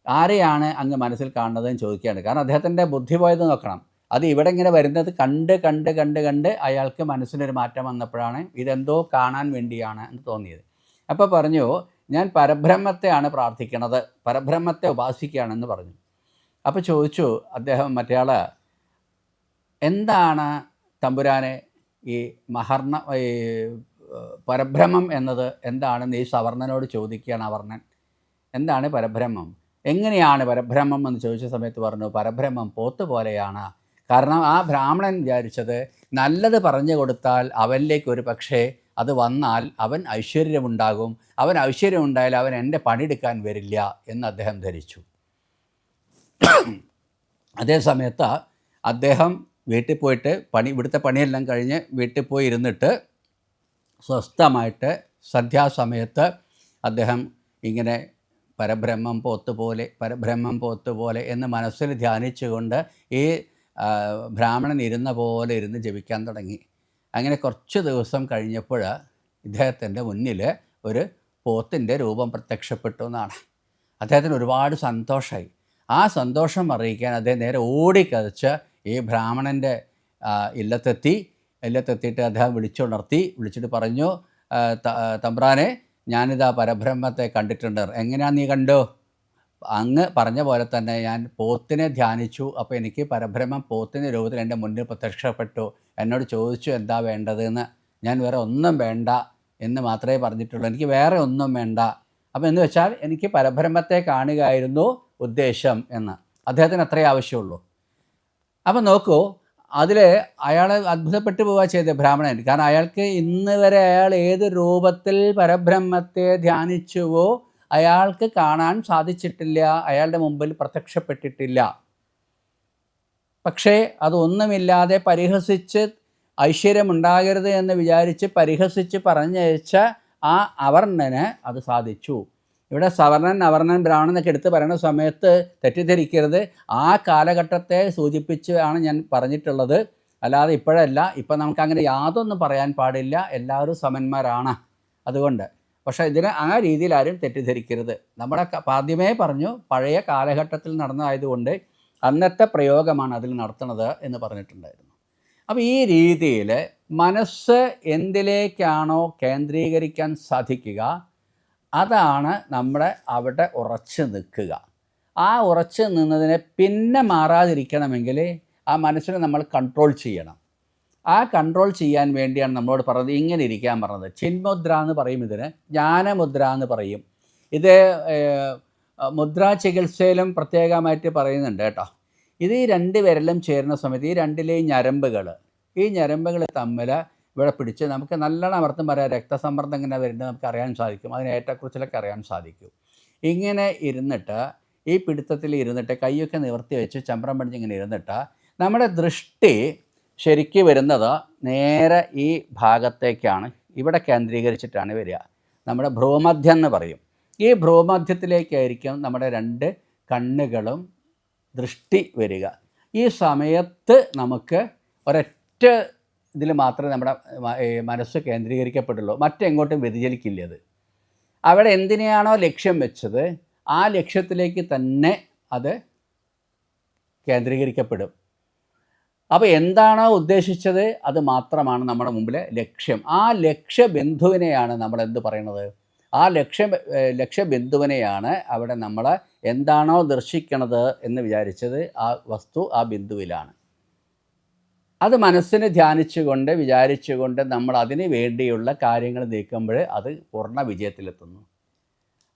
ആരെയാണ് അങ്ങ് മനസ്സിൽ കാണുന്നതെന്ന് ചോദിക്കുകയാണ്. കാരണം അദ്ദേഹത്തിൻ്റെ ബുദ്ധി പോയത് നോക്കണം. അത് ഇവിടെ ഇങ്ങനെ വരുന്നത് കണ്ട് അയാൾക്ക് മനസ്സിനൊരു മാറ്റം വന്നപ്പോഴാണ് ഇതെന്തോ കാണാൻ വേണ്ടിയാണ് എന്ന് തോന്നിയത്. അപ്പോൾ പറഞ്ഞു, ഞാൻ പരബ്രഹ്മത്തെയാണ് പ്രാർത്ഥിക്കണത്, പരബ്രഹ്മത്തെ ഉപാസിക്കുകയാണെന്ന് പറഞ്ഞു. അപ്പോൾ ചോദിച്ചു അദ്ദേഹം, മറ്റേയാൾ, എന്താണ് തമ്പുരാനെ ഈ പരബ്രഹ്മം എന്നത് എന്താണെന്ന് ഈ സവർണനോട് ചോദിക്കുകയാണ്. അവർണൻ, എന്താണ് പരബ്രഹ്മം, എങ്ങനെയാണ് പരബ്രഹ്മം എന്ന് ചോദിച്ച സമയത്ത് പറഞ്ഞു, പരബ്രഹ്മം പോത്ത് പോലെയാണ്. കാരണം ആ ബ്രാഹ്മണൻ വിചാരിച്ചത് നല്ലത് പറഞ്ഞു കൊടുത്താൽ അവനിലേക്ക് ഒരു പക്ഷേ അത് വന്നാൽ അവൻ ഐശ്വര്യമുണ്ടാകും, അവൻ ഐശ്വര്യമുണ്ടായാൽ അവൻ എൻ്റെ പണിയെടുക്കാൻ വരില്ല എന്ന് അദ്ദേഹം ധരിച്ചു. അതേ സമയത്ത് അദ്ദേഹം വീട്ടിൽ പോയിട്ട് ഇവിടുത്തെ പണിയെല്ലാം കഴിഞ്ഞ് വീട്ടിൽ പോയി ഇരുന്നിട്ട് സ്വസ്ഥമായിട്ട് സന്ധ്യാസമയത്ത് അദ്ദേഹം ഇങ്ങനെ പരബ്രഹ്മം പോത്തുപോലെ എന്ന് മനസ്സിൽ ധ്യാനിച്ചുകൊണ്ട് ഈ ബ്രാഹ്മണൻ ഇരുന്ന പോലെ ഇരുന്ന് ജപിക്കാൻ തുടങ്ങി. അങ്ങനെ കുറച്ച് ദിവസം കഴിഞ്ഞപ്പോൾ ഇദ്ദേഹത്തിൻ്റെ മുന്നിൽ ഒരു പോത്തിൻ്റെ രൂപം പ്രത്യക്ഷപ്പെട്ടു എന്നാണ്. അദ്ദേഹത്തിന് ഒരുപാട് സന്തോഷമായി. ആ സന്തോഷം അറിയിക്കാൻ അദ്ദേഹം നേരെ ഓടിക്കതച്ച് ഈ ബ്രാഹ്മണൻ്റെ ഇല്ലത്തെത്തിയിട്ട് അദ്ദേഹം വിളിച്ചിട്ട് പറഞ്ഞു, തമ്പ്രാനെ, ഞാനിതാ പരബ്രഹ്മത്തെ കണ്ടിട്ടുണ്ട്. എങ്ങനെയാണ് നീ കണ്ടു? അങ്ങ് പറഞ്ഞ പോലെ തന്നെ ഞാൻ പോത്തിനെ ധ്യാനിച്ചു. അപ്പോൾ എനിക്ക് പരബ്രഹ്മം പോത്തിൻ്റെ രൂപത്തിൽ എൻ്റെ മുന്നിൽ പ്രത്യക്ഷപ്പെട്ടു. എന്നോട് ചോദിച്ചു എന്താ വേണ്ടതെന്ന്. ഞാൻ വേറെ ഒന്നും വേണ്ട എന്ന് മാത്രമേ പറഞ്ഞിട്ടുള്ളൂ. എനിക്ക് വേറെ ഒന്നും വേണ്ട. അപ്പോൾ എന്ന് വെച്ചാൽ എനിക്ക് പരബ്രഹ്മത്തെ കാണുകയായിരുന്നു ഉദ്ദേശം എന്ന്. അദ്ദേഹത്തിന് അത്രയേ ആവശ്യമുള്ളൂ. അപ്പം നോക്കൂ, അതിൽ അയാൾ അത്ഭുതപ്പെട്ടു പോവുക ചെയ്തത് ബ്രാഹ്മണൻ. കാരണം അയാൾക്ക് ഇന്ന് വരെ അയാൾ ഏത് രൂപത്തിൽ പരബ്രഹ്മത്തെ ധ്യാനിച്ചുവോ അയാൾക്ക് കാണാൻ സാധിച്ചിട്ടില്ല, അയാളുടെ മുമ്പിൽ പ്രത്യക്ഷപ്പെട്ടിട്ടില്ല. പക്ഷേ അതൊന്നുമില്ലാതെ പരിഹസിച്ച് ഐശ്വര്യമുണ്ടാകരുത് എന്ന് വിചാരിച്ച് പരിഹസിച്ച് പറഞ്ഞയച്ച ആ അവർണന് അത് സാധിച്ചു. ഇവിടെ സവർണൻ, അവർണൻ, ബ്രാഹ്മണൻ എന്നൊക്കെ എടുത്ത് പറയുന്ന സമയത്ത് തെറ്റിദ്ധരിക്കരുത്. ആ കാലഘട്ടത്തെ സൂചിപ്പിച്ച് ആണ് ഞാൻ പറഞ്ഞിട്ടുള്ളത്, അല്ലാതെ ഇപ്പോഴല്ല. ഇപ്പം നമുക്കങ്ങനെ യാതൊന്നും പറയാൻ പാടില്ല, എല്ലാവരും സമന്മാരാണ്. അതുകൊണ്ട് പക്ഷേ ഇതിനെ ആ രീതിയിൽ ആരും തെറ്റിദ്ധരിക്കരുത്. നമ്മുടെ ആദ്യമേ പറഞ്ഞു, പഴയ കാലഘട്ടത്തിൽ നടന്നതായതുകൊണ്ട് അന്നത്തെ പ്രയോഗമാണ് അതിൽ നടത്തുന്നത് എന്ന് പറഞ്ഞിട്ടുണ്ടായിരുന്നു. അപ്പോൾ ഈ രീതിയിൽ മനസ്സ് എന്തിലേക്കാണോ കേന്ദ്രീകരിക്കാൻ സാധിക്കുക അതാണ് നമ്മുടെ അവിടെ ഉറച്ചു നിൽക്കുക. ആ ഉറച്ചു നിന്നതിനെ പിന്നെ മാറാതിരിക്കണമെങ്കിൽ ആ മനസ്സിനെ നമ്മൾ കൺട്രോൾ ചെയ്യണം. ആ കൺട്രോൾ ചെയ്യാൻ വേണ്ടിയാണ് നമ്മളോട് പറഞ്ഞത് ഇങ്ങനെ ഇരിക്കാൻ പറഞ്ഞത്. ചിന്മുദ്ര എന്ന് പറയും, ഇതിന് ജ്ഞാനമുദ്ര എന്ന് പറയും. ഇത് മുദ്രാ ചികിത്സയിലും പ്രത്യേകമായിട്ട് പറയുന്നുണ്ട് കേട്ടോ. ഇത് ഈ രണ്ട് വിരലും ചേരുന്ന സമയത്ത് ഈ രണ്ടിലെയും ഞരമ്പുകൾ തമ്മിൽ ഇവിടെ പിടിച്ച് നമുക്ക് നല്ലോണം അമർത്തും പറയാം. രക്തസമ്മർദ്ദം ഇങ്ങനെ വരുന്നത് നമുക്ക് അറിയാൻ സാധിക്കും, അതിന് ഏറ്റക്കുറിച്ചിലൊക്കെ അറിയാൻ സാധിക്കും. ഇങ്ങനെ ഇരുന്നിട്ട് ഈ പിടുത്തത്തിൽ ഇരുന്നിട്ട് കൈയൊക്കെ നിവർത്തി വെച്ച് ചമ്രം പടിഞ്ഞ് ഇങ്ങനെ ഇരുന്നിട്ട് നമ്മുടെ ദൃഷ്ടി ശരിക്ക് വരുന്നത് നേരെ ഈ ഭാഗത്തേക്കാണ്, ഇവിടെ കേന്ദ്രീകരിച്ചിട്ടാണ് വരിക. നമ്മുടെ ഭ്രൂമധ്യം എന്ന് പറയും. ഈ ഭ്രൂമധ്യത്തിലേക്കായിരിക്കും നമ്മുടെ രണ്ട് കണ്ണുകളും ദൃഷ്ടി വരിക. ഈ സമയത്ത് നമുക്ക് ഒരൊറ്റ ഇതിൽ മാത്രമേ നമ്മുടെ മനസ്സ് കേന്ദ്രീകരിക്കപ്പെടുള്ളൂ, മറ്റെങ്ങോട്ടും വ്യതിചലിക്കില്ല. അത് അവിടെ എന്തിനെയാണോ ലക്ഷ്യം വെച്ചത് ആ ലക്ഷ്യത്തിലേക്ക് തന്നെ അത് കേന്ദ്രീകരിക്കപ്പെടും. അപ്പോൾ എന്താണോ ഉദ്ദേശിച്ചത് അത് മാത്രമാണ് നമ്മുടെ മുമ്പിലെ ലക്ഷ്യം. ആ ലക്ഷ്യബിന്ദുവിനെയാണ് നമ്മൾ എന്ത് പറയുന്നത്? ആ ലക്ഷ്യബിന്ദുവിനെയാണ് അവിടെ നമ്മൾ എന്താണോ ദർശിക്കണത് എന്ന് വിചാരിച്ചത് ആ വസ്തു ആ ബിന്ദുവിലാണ്. അത് മനസ്സിന് ധ്യാനിച്ചുകൊണ്ട് വിചാരിച്ചുകൊണ്ട് നമ്മൾ അതിന് വേണ്ടിയുള്ള കാര്യങ്ങൾ നീക്കുമ്പോൾ അത് പൂർണ്ണ വിജയത്തിലെത്തുന്നു.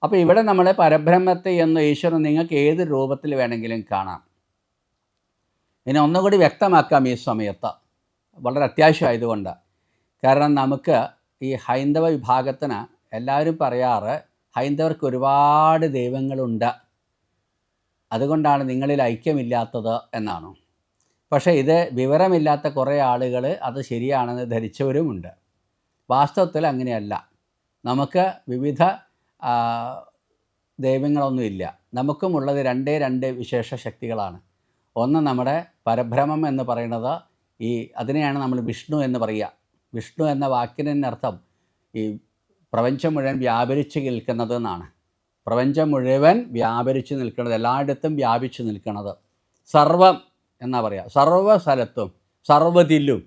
അപ്പോൾ ഇവിടെ നമ്മൾ പരബ്രഹ്മത്തെ എന്ന ഈശ്വരൻ നിങ്ങൾക്ക് ഏത് രൂപത്തിൽ വേണമെങ്കിലും കാണാം. ഇനി ഒന്നുകൂടി വ്യക്തമാക്കാം ഈ സമയത്ത്, വളരെ അത്യാവശ്യമായതുകൊണ്ട്. കാരണം നമുക്ക് ഈ ഹൈന്ദവ വിഭാഗത്തിന് എല്ലാവരും പറയാറ് ഹൈന്ദവർക്ക് ഒരുപാട് ദൈവങ്ങളുണ്ട്, അതുകൊണ്ടാണ് നിങ്ങളിൽ ഐക്യമില്ലാത്തത് എന്നാണ്. പക്ഷേ ഇത് വിവരമില്ലാത്ത കുറേ ആളുകൾ അത് ശരിയാണെന്ന് ധരിച്ചവരുമുണ്ട്. വാസ്തവത്തിൽ അങ്ങനെയല്ല. നമുക്ക് വിവിധ ദൈവങ്ങളൊന്നുമില്ല. നമുക്കുമുള്ളത് രണ്ട് വിശേഷ ശക്തികളാണ്. ഒന്ന് നമ്മുടെ പരബ്രഹ്മം എന്ന് പറയുന്നത്, അതിനെയാണ് നമ്മൾ വിഷ്ണു എന്ന് പറയുക. വിഷ്ണു എന്ന വാക്കിന് തന്നെ അർത്ഥം ഈ പ്രപഞ്ചം മുഴുവൻ വ്യാപരിച്ച് നിൽക്കുന്നത് എന്നാണ്. പ്രപഞ്ചം മുഴുവൻ വ്യാപരിച്ച് നിൽക്കുന്നത്, എല്ലായിടത്തും വ്യാപിച്ച് നിൽക്കുന്നത്. സർവം എന്നാ പറയുക, സർവ്വസ്ഥലത്തും സർവ്വതിലും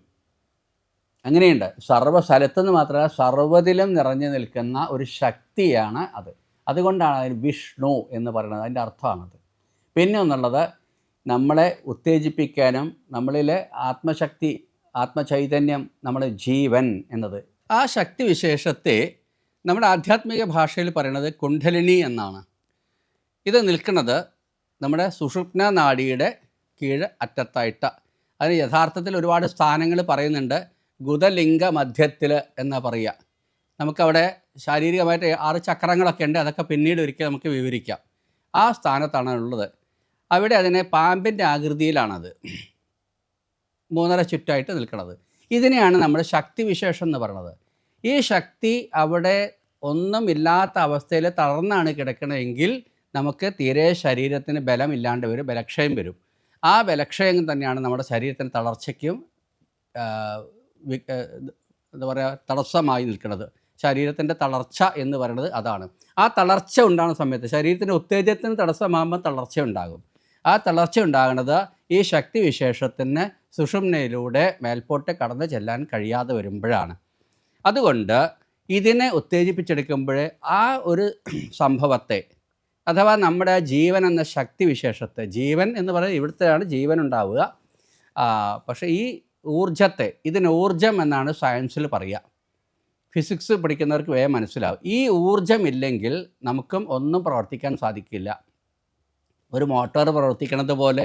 അങ്ങനെയുണ്ട്. സർവ്വസ്ഥലത്തെന്ന് മാത്രമല്ല സർവ്വതിലും നിറഞ്ഞു നിൽക്കുന്ന ഒരു ശക്തിയാണ് അത്. അതുകൊണ്ടാണ് അതിന് വിഷ്ണു എന്ന് പറയുന്നത്, അതിൻ്റെ അർത്ഥമാണത്. പിന്നെ ഒന്നുള്ളത് നമ്മളെ ഉത്തേജിപ്പിക്കാനും നമ്മളിലെ ആത്മശക്തി, ആത്മചൈതന്യം, നമ്മുടെ ജീവൻ എന്നത്, ആ ശക്തി വിശേഷത്തെ നമ്മുടെ ആധ്യാത്മിക ഭാഷയിൽ പറയുന്നത് കുണ്ഡലിനി എന്നാണ്. ഇത് നിൽക്കുന്നത് നമ്മുടെ സുഷുപ്ന നാഡിയുടെ കീഴ് അറ്റത്തായിട്ട്. അതിന് യഥാർത്ഥത്തിൽ ഒരുപാട് സ്ഥാനങ്ങൾ പറയുന്നുണ്ട്. ഗുദലിംഗ മധ്യത്തിൽ എന്നാ പറയുക. നമുക്കവിടെ ശാരീരികമായിട്ട് 6 ചക്രങ്ങളൊക്കെ ഉണ്ട്, അതൊക്കെ പിന്നീട് ഒരിക്കൽ നമുക്ക് വിവരിക്കാം. ആ സ്ഥാനത്താണ് ഉള്ളത്. അവിടെ അതിനെ പാമ്പിൻ്റെ ആകൃതിയിലാണത് 3.5 ചുറ്റായിട്ട് നിൽക്കുന്നത്. ഇതിനെയാണ് നമ്മൾ ശക്തി വിശേഷം എന്ന് പറയുന്നത്. ഈ ശക്തി അവിടെ ഒന്നുമില്ലാത്ത അവസ്ഥയിൽ തളർന്നാണ് കിടക്കണമെങ്കിൽ നമുക്ക് തീരെ ശരീരത്തിന് ബലമില്ലാണ്ട് വരും, ബലക്ഷയം വരും. ആ ബലക്ഷയം തന്നെയാണ് നമ്മുടെ ശരീരത്തിന് തളർച്ചയ്ക്കും എന്താ പറയുക തടസ്സമായി നിൽക്കുന്നത്. ശരീരത്തിൻ്റെ തളർച്ച എന്ന് പറയുന്നത് അതാണ്. ആ തളർച്ച ഉണ്ടാകുന്ന സമയത്ത് ശരീരത്തിൻ്റെ ഉത്തേജനത്തിന് തടസ്സമാകുമ്പോൾ തളർച്ച ഉണ്ടാകും. ആ തളർച്ച ഉണ്ടാകുന്നത് ഈ ശക്തിവിശേഷത്തിന് സുഷുമ്നയിലൂടെ മേൽപോട്ട് കടന്നു ചെല്ലാൻ കഴിയാതെ വരുമ്പോഴാണ്. അതുകൊണ്ട് ഇതിനെ ഉത്തേജിപ്പിച്ചെടുക്കുമ്പോൾ ആ ഒരു സംഭവത്തെ, അഥവാ നമ്മുടെ ജീവൻ എന്ന ശക്തിവിശേഷത്തെ, ജീവൻ എന്ന് പറയുന്നത് ഇവിടുത്തെയാണ് ജീവൻ ഉണ്ടാവുക, പക്ഷേ ഈ ഊർജത്തെ, ഇതിന് ഊർജം എന്നാണ് സയൻസിൽ പറയുക. ഫിസിക്സ് പഠിക്കുന്നവർക്ക് വേഗം മനസ്സിലാവും. ഈ ഊർജമില്ലെങ്കിൽ നമുക്കും ഒന്നും പ്രവർത്തിക്കാൻ സാധിക്കില്ല. ഒരു മോട്ടോർ പ്രവർത്തിക്കുന്നത് പോലെ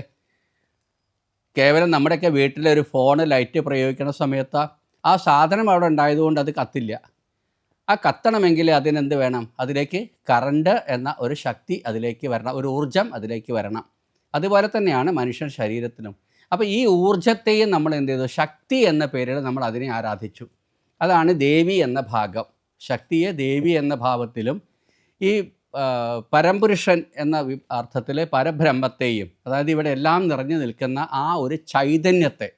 കേവലം നമ്മുടെയൊക്കെ വീട്ടിലെ ഒരു ഫോണ് ലൈറ്റ് പ്രയോഗിക്കുന്ന സമയത്ത് ആ സാധനം അവിടെ ഉണ്ടായതുകൊണ്ട് അത് കത്തില്ല. ആ കത്തണമെങ്കിൽ അതിനെന്ത് വേണം? അതിലേക്ക് കറണ്ട് എന്ന ഒരു ശക്തി അതിലേക്ക് വരണം, ഒരു ഊർജം അതിലേക്ക് വരണം. അതുപോലെ തന്നെയാണ് മനുഷ്യൻ ശരീരത്തിനും. അപ്പോൾ ഈ ഊർജത്തെയും നമ്മൾ എന്ത് ചെയ്തു? ശക്തി എന്ന പേരിൽ നമ്മൾ അതിനെ ആരാധിച്ചു. അതാണ് ദേവി എന്ന ഭാഗം. ശക്തിയെ ദേവി എന്ന ഭാവത്തിലും ഈ പരംപുരുഷൻ എന്ന അർത്ഥത്തിൽ പരബ്രഹ്മത്തെയും, അതായത് ഇവിടെ എല്ലാം നിറഞ്ഞു നിൽക്കുന്ന ആ ഒരു ചൈതന്യത്തെ,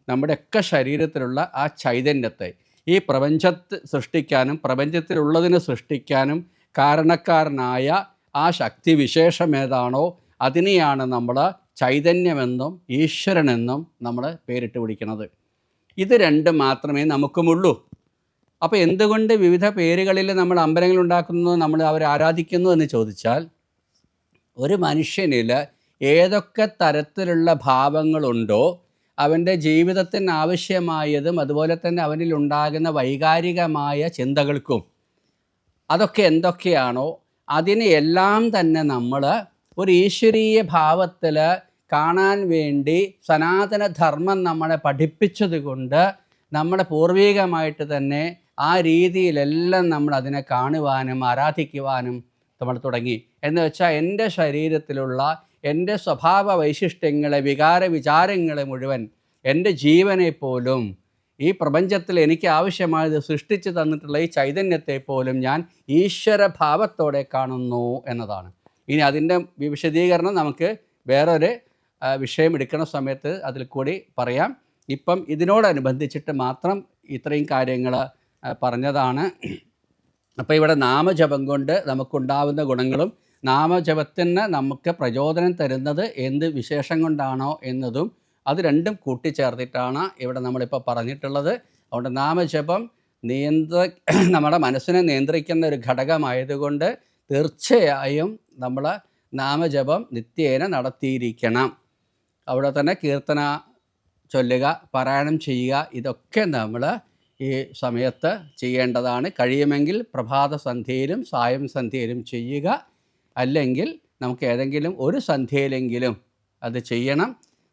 നമ്മുടെയൊക്കെ ശരീരത്തിലുള്ള ആ ചൈതന്യത്തെ, ഈ പ്രപഞ്ചത്തെ സൃഷ്ടിക്കാനും പ്രപഞ്ചത്തിലുള്ളതിനെ സൃഷ്ടിക്കാനും കാരണക്കാരനായ ആ ശക്തി വിശേഷം ഏതാണോ അതിനെയാണ് നമ്മൾ ചൈതന്യമെന്നും ഈശ്വരനെന്നും നമ്മൾ പേരിട്ട് വിളിക്കുന്നത്. ഇത് രണ്ടും മാത്രമേ നമുക്കുമുള്ളൂ. അപ്പോൾ എന്തുകൊണ്ട് വിവിധ പേരുകളിൽ നമ്മൾ അമ്പലങ്ങൾ ഉണ്ടാക്കുന്നു, നമ്മൾ അവരെ ആരാധിക്കുന്നു എന്ന് ചോദിച്ചാൽ, ഒരു മനുഷ്യനിൽ ഏതൊക്കെ തരത്തിലുള്ള ഭാവങ്ങളുണ്ടോ അവൻ്റെ ജീവിതത്തിന് ആവശ്യമായതും അതുപോലെ തന്നെ അവനിൽ ഉണ്ടാകുന്ന വൈകാരികമായ ചിന്തകൾക്കും അതൊക്കെ എന്തൊക്കെയാണോ അതിനെ എല്ലാം തന്നെ നമ്മൾ ഒരു ഈശ്വരീയ ഭാവത്തിൽ കാണാൻ വേണ്ടി സനാതനധർമ്മം നമ്മളെ പഠിപ്പിച്ചത് കൊണ്ട് നമ്മുടെ പൂർവികമായിട്ട് തന്നെ ആ രീതിയിലെല്ലാം നമ്മൾ അതിനെ കാണുവാനും ആരാധിക്കുവാനും നമ്മൾ തുടങ്ങി. എന്ന് വെച്ചാൽ എൻ്റെ ശരീരത്തിലുള്ള എൻ്റെ സ്വഭാവ വൈശിഷ്ട്യങ്ങളെ, വികാര വിചാരങ്ങളെ മുഴുവൻ, എൻ്റെ ജീവനെ പോലും, ഈ പ്രപഞ്ചത്തിൽ എനിക്ക് ആവശ്യമായത് സൃഷ്ടിച്ചു തന്നിട്ടുള്ള ഈ ചൈതന്യത്തെ പോലും ഞാൻ ഈശ്വരഭാവത്തോടെ കാണുന്നു എന്നതാണ്. ഇനി അതിൻ്റെ വിശദീകരണം നമുക്ക് വേറൊരു വിഷയം എടുക്കുന്ന സമയത്ത് അതിൽ കൂടി പറയാം. ഇപ്പം ഇതിനോടനുബന്ധിച്ചിട്ട് മാത്രം ഇത്രയും കാര്യങ്ങൾ പറഞ്ഞതാണ്. അപ്പോൾ ഇവിടെ നാമജപം കൊണ്ട് നമുക്കുണ്ടാവുന്ന ഗുണങ്ങളും നാമജപത്തിന് നമുക്ക് പ്രചോദനം തരുന്നത് എന്ത് വിശേഷം കൊണ്ടാണോ എന്നതും അത് രണ്ടും കൂട്ടിച്ചേർത്തിട്ടാണ് ഇവിടെ നമ്മളിപ്പോൾ പറഞ്ഞിട്ടുള്ളത്. അതുകൊണ്ട് നാമജപം നമ്മുടെ മനസ്സിനെ നിയന്ത്രിക്കുന്ന ഒരു ഘടകമായതുകൊണ്ട് തീർച്ചയായും നമ്മൾ നാമജപം നിത്യേന നടത്തിയിരിക്കണം. അവിടെ തന്നെ കീർത്തന ചൊല്ലുക, പാരായണം ചെയ്യുക, ഇതൊക്കെ നമ്മൾ ഈ സമയത്ത് ചെയ്യേണ്ടതാണ്. കഴിയുമെങ്കിൽ പ്രഭാത സന്ധ്യയിലും സായം സന്ധ്യയിലും ചെയ്യുക. അല്ലെങ്കിൽ നമുക്ക് ഏതെങ്കിലും ഒരു സന്ധ്യയിലെങ്കിലും അത് ചെയ്യണം.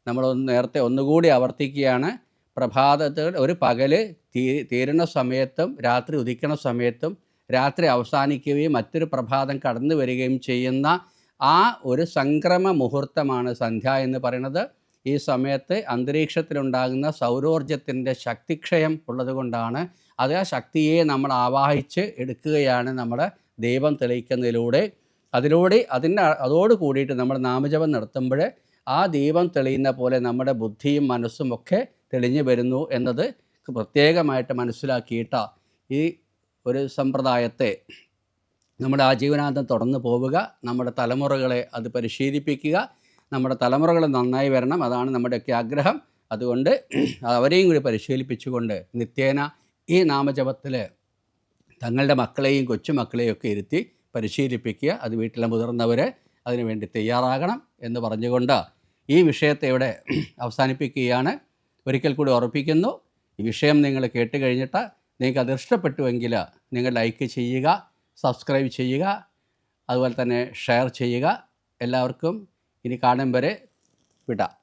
നമ്മളൊന്ന് നേരത്തെ ഒന്നുകൂടി ആവർത്തിക്കുകയാണ്. പ്രഭാതത്തിൽ ഒരു പകൽ തീരുന്ന സമയത്തും രാത്രി ഉദിക്കുന്ന സമയത്തും രാത്രി അവസാനിക്കുകയും മറ്റൊരു പ്രഭാതം കടന്നു വരികയും ചെയ്യുന്ന ആ ഒരു സംക്രമ മുഹൂർത്തമാണ് സന്ധ്യ എന്ന് പറയുന്നത്. ഈ സമയത്ത് അന്തരീക്ഷത്തിലുണ്ടാകുന്ന സൗരോർജത്തിൻ്റെ ശക്തിക്ഷയം ഉള്ളതുകൊണ്ടാണ് അത് ആ ശക്തിയെ നമ്മൾ ആവാഹിച്ച് എടുക്കുകയാണ് നമ്മുടെ ദീപം തെളിയിക്കുന്നതിലൂടെ. അതോട് കൂടിയിട്ട് നമ്മൾ നാമജപം നടത്തുമ്പോൾ ആ ദീപം തെളിയുന്ന പോലെ നമ്മുടെ ബുദ്ധിയും മനസ്സും ഒക്കെ തെളിഞ്ഞു വരുന്നു എന്നത് പ്രത്യേകമായിട്ട് മനസ്സിലാക്കിയിട്ട് ഈ ഒരു സമ്പ്രദായത്തെ നമ്മുടെ ആജീവനാന്തം തുടർന്ന് പോവുക. നമ്മുടെ തലമുറകളെ അത് പരിശീലിപ്പിക്കുക. നമ്മുടെ തലമുറകൾ നന്നായി വരണം, അതാണ് നമ്മുടെയൊക്കെ ആഗ്രഹം. അതുകൊണ്ട് അവരെയും കൂടി പരിശീലിപ്പിച്ചുകൊണ്ട് നിത്യേന ഈ നാമജപത്തിൽ തങ്ങളുടെ മക്കളെയും കൊച്ചുമക്കളെയും ഒക്കെ ഇരുത്തി പരിശീലിപ്പിക്കുക. അത് വീട്ടിലെ മുതിർന്നവർ അതിനുവേണ്ടി തയ്യാറാകണം എന്ന് പറഞ്ഞുകൊണ്ട് ഈ വിഷയത്തെ ഇവിടെ അവസാനിപ്പിക്കുകയാണ്. ഒരിക്കൽ കൂടി ഓർപ്പിക്കുന്നു, ഈ വിഷയം നിങ്ങൾ കേട്ട് കഴിഞ്ഞിട്ട് നിങ്ങൾക്കത് ഇഷ്ടപ്പെട്ടുവെങ്കിൽ നിങ്ങൾ ലൈക്ക് ചെയ്യുക, സബ്സ്ക്രൈബ് ചെയ്യുക, അതുപോലെ തന്നെ ഷെയർ ചെയ്യുക. എല്ലാവർക്കും ഇനി കാണും വരെ വിടാം.